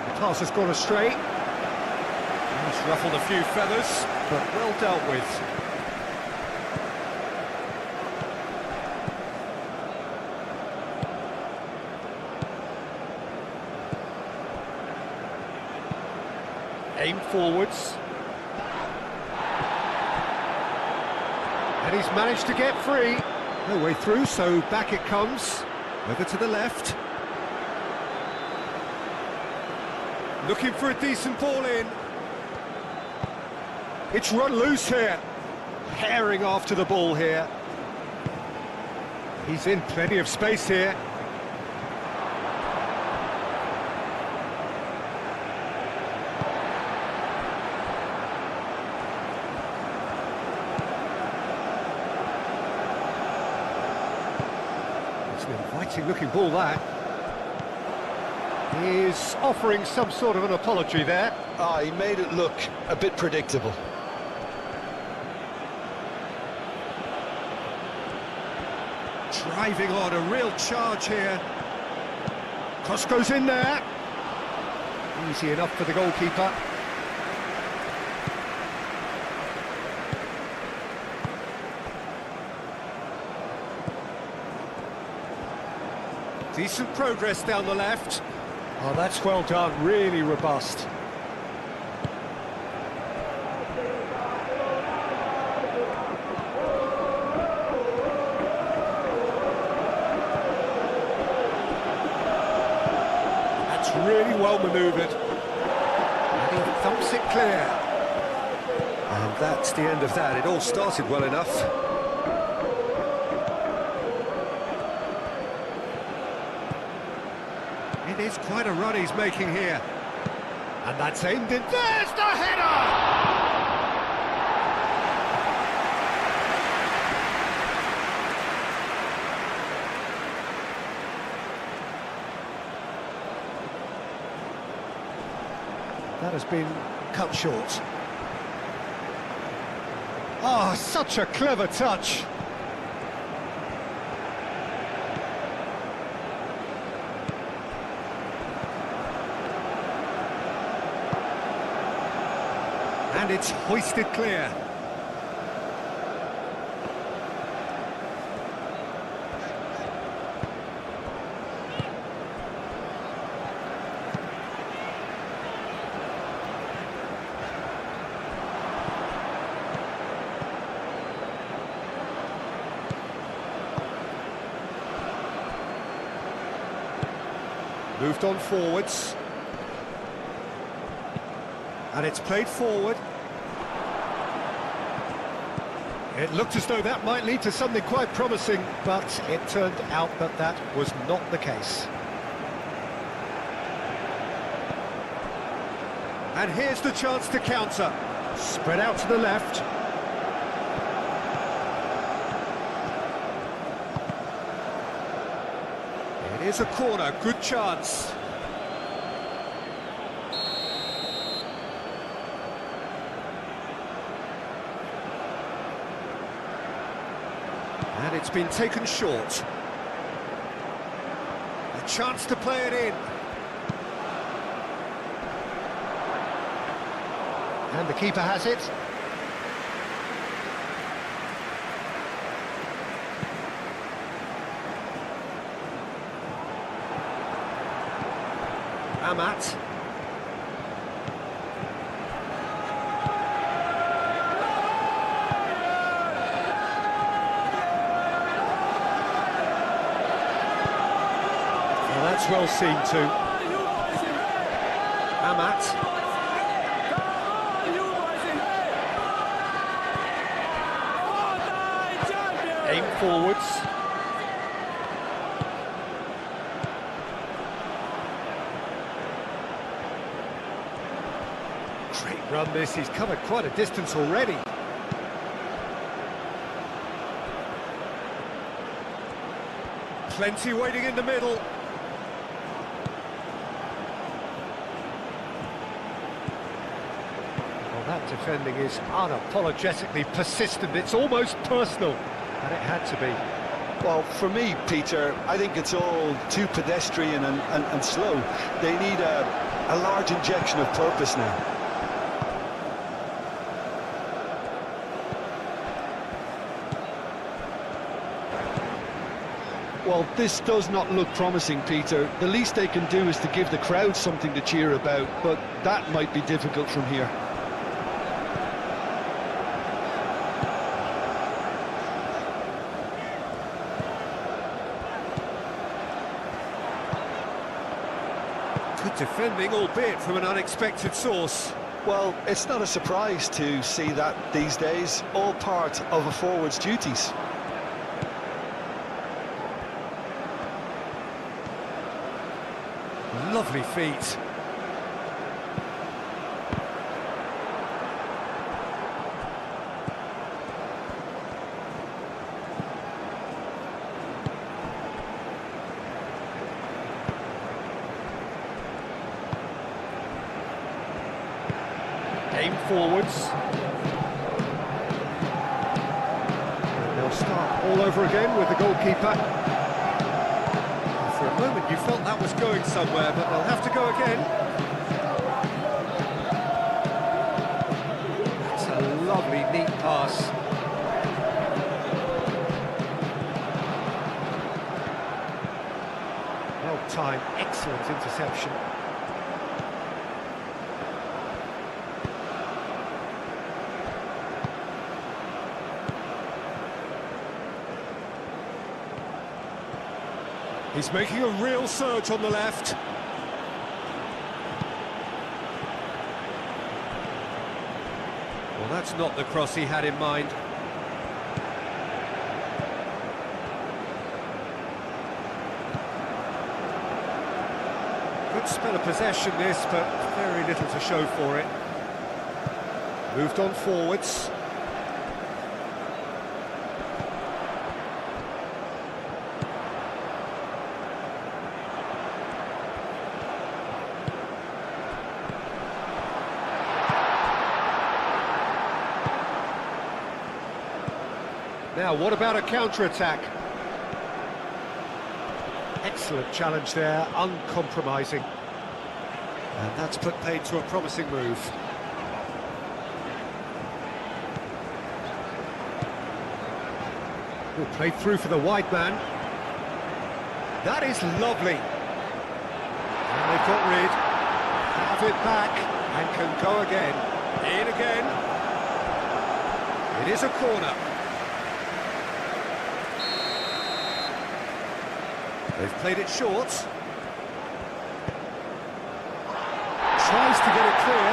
The pass has gone astray. It's ruffled a few feathers, but well dealt with. Aim forwards. And he's managed to get free. No way through, so back it comes. Over to the left. Looking for a decent ball in. It's run loose here. Herring after the ball here. He's in plenty of space here. It's an inviting looking ball, that. He's offering some sort of an apology there. He made it look a bit predictable. Driving on, a real charge here. Cross goes in there. Easy enough for the goalkeeper. Decent progress down the left. Oh, that's well done, really robust. That's really well manoeuvred. And he thumps it clear. And that's the end of that. It all started well enough. It is quite a run he's making here. And that's aimed in. There's the header! That has been cut short. Oh, such a clever touch. And it's hoisted clear. Moved on forwards. And it's played forward. It looked as though that might lead to something quite promising, but it turned out that that was not the case. And here's the chance to counter. Spread out to the left. It is a corner, good chance. And it's been taken short. A chance to play it in. And the keeper has it. Amat. That's well seen too. Amat. Aim forwards. Great run this, he's covered quite a distance already. Plenty waiting in the middle. That defending is unapologetically persistent. It's almost personal, and it had to be. Well, for me, Peter, I think it's all too pedestrian and slow. They need a large injection of purpose now. Well, this does not look promising, Peter. The least they can do is to give the crowd something to cheer about, but that might be difficult from here. Good defending, albeit from an unexpected source. Well, it's not a surprise to see that these days, all part of a forward's duties. Lovely feet. in forwards. And they'll start all over again with the goalkeeper. For a moment you felt that was going somewhere, but they'll have to go again. That's a lovely, neat pass. Well-timed, excellent interception. He's making a real surge on the left. Well, that's not the cross he had in mind. Good spell of possession this, but very little to show for it. Moved on forwards. Now, what about a counter-attack? Excellent challenge there, uncompromising. And that's put paid to a promising move. Will play through for the wide man. That is lovely. And they've got rid. Have it back and can go again. In again. It is a corner. They've played it short. Tries to get it clear.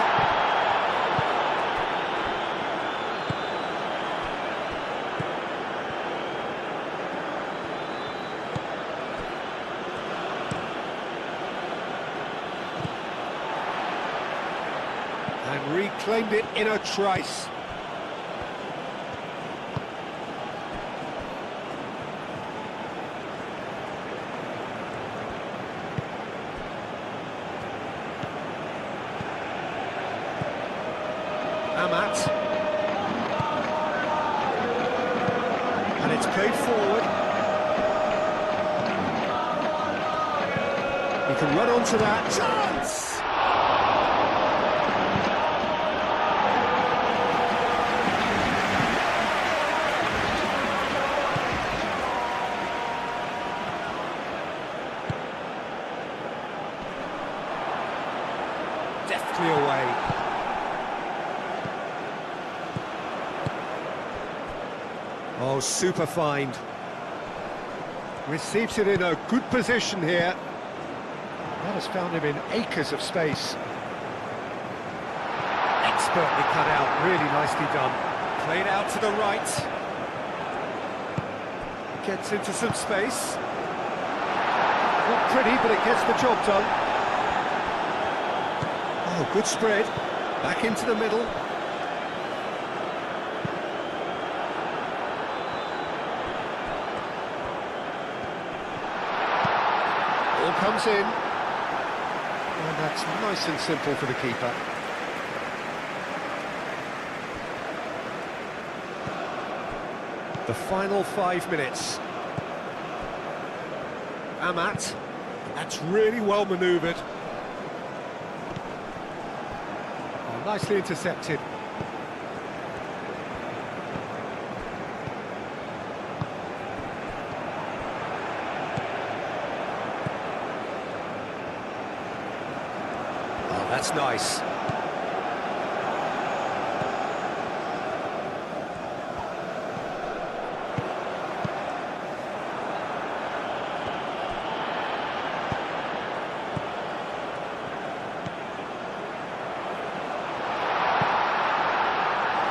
And reclaimed it in a trice. And it's played forward. He can run onto that. Chance! Deftly away. Oh, super find. Receives it in a good position here. That has found him in acres of space. Expertly cut out, really nicely done. Played out to the right. Gets into some space. Not pretty, but it gets the job done. Oh, good spread. Back into the middle. Comes in, and that's nice and simple for the keeper. The final 5 minutes. Amat, that's really well manoeuvred. Oh, nicely intercepted. That's nice.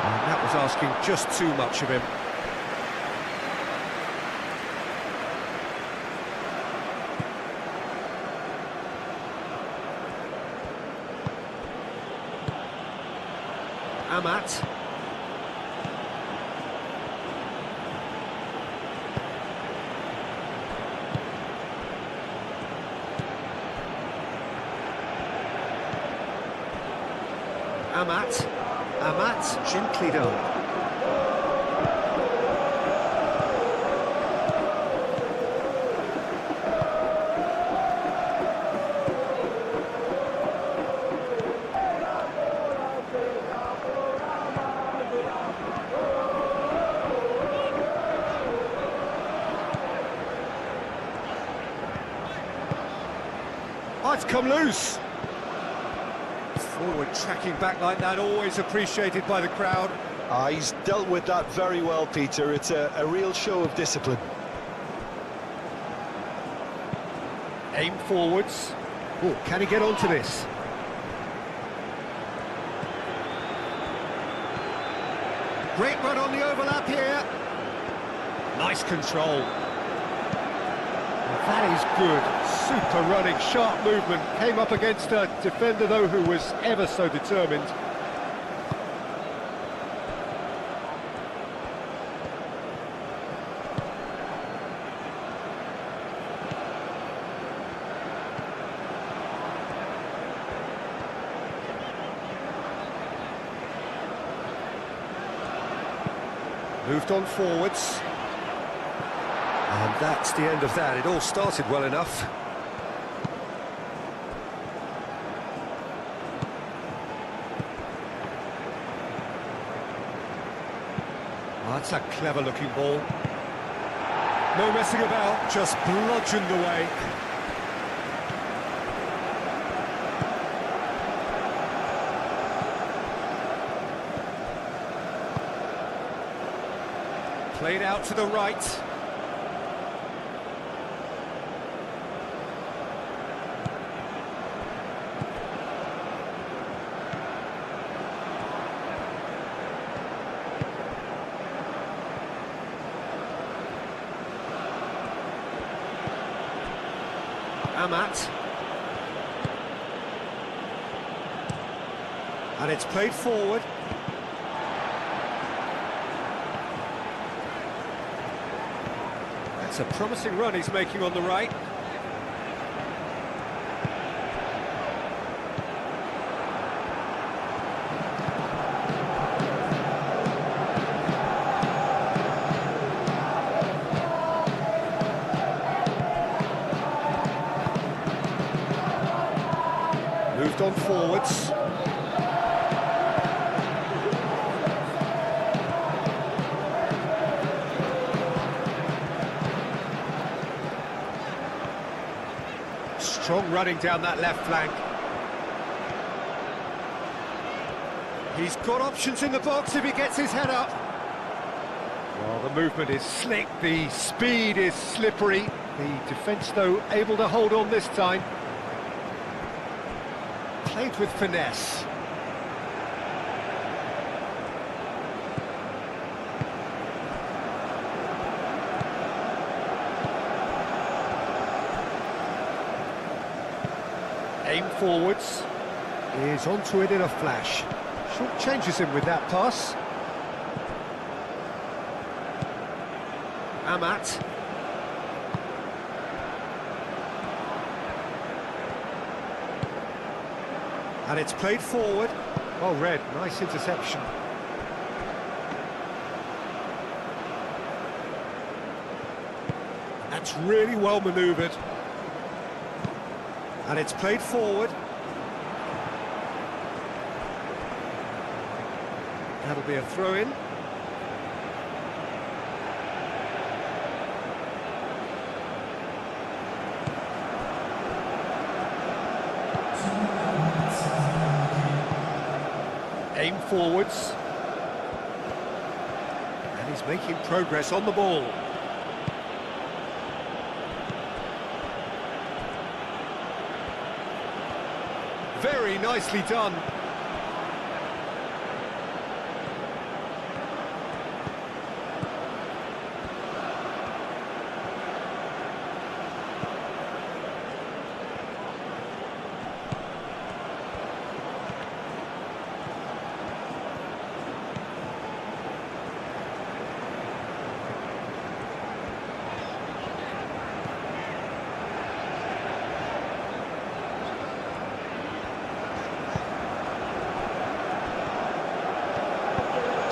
And that was asking just too much of him. Amat. Amat. Amat, gently done. Oh, it's come loose. Forward tracking back like that, always appreciated by the crowd. He's dealt with that very well, Peter. It's a real show of discipline. Aim forwards. Oh, can he get onto this? Great run on the overlap here. Nice control. That is good. Super running, sharp movement. Came up against a defender, though, who was ever so determined. Moved on forwards. And that's the end of that. It all started well enough. Oh, that's a clever-looking ball. No messing about, just bludgeoned away. Played out to the right. Amat. And it's played forward. That's a promising run he's making on the right. Moved on forwards. Strong running down that left flank. He's got options in the box if he gets his head up. Well, the movement is slick, the speed is slippery. The defence, though, able to hold on this time. Played with finesse. Aim forwards. Is onto it in a flash. Short changes him with that pass. Amat. And it's played forward. Well read, nice interception. That's really well manoeuvred. And it's played forward. That'll be a throw-in. Aim forwards. And he's making progress on the ball. Very nicely done.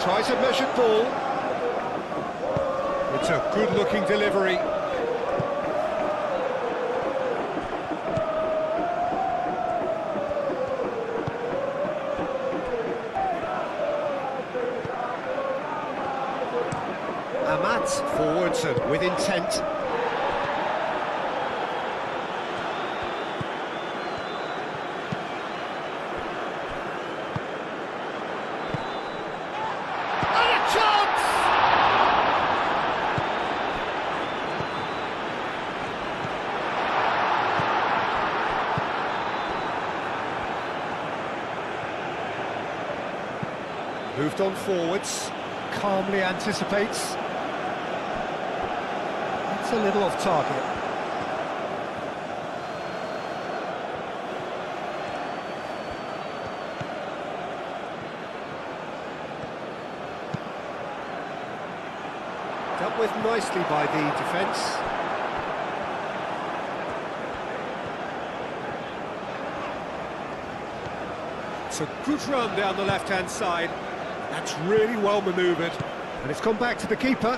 Tries a measured ball. It's a good-looking delivery. Amat forwards and with intent. And a chance! Moved on forwards, calmly anticipates. It's a little off target. Dealt with nicely by the defence. It's a good run down the left-hand side. That's really well manoeuvred. And it's gone back to the keeper.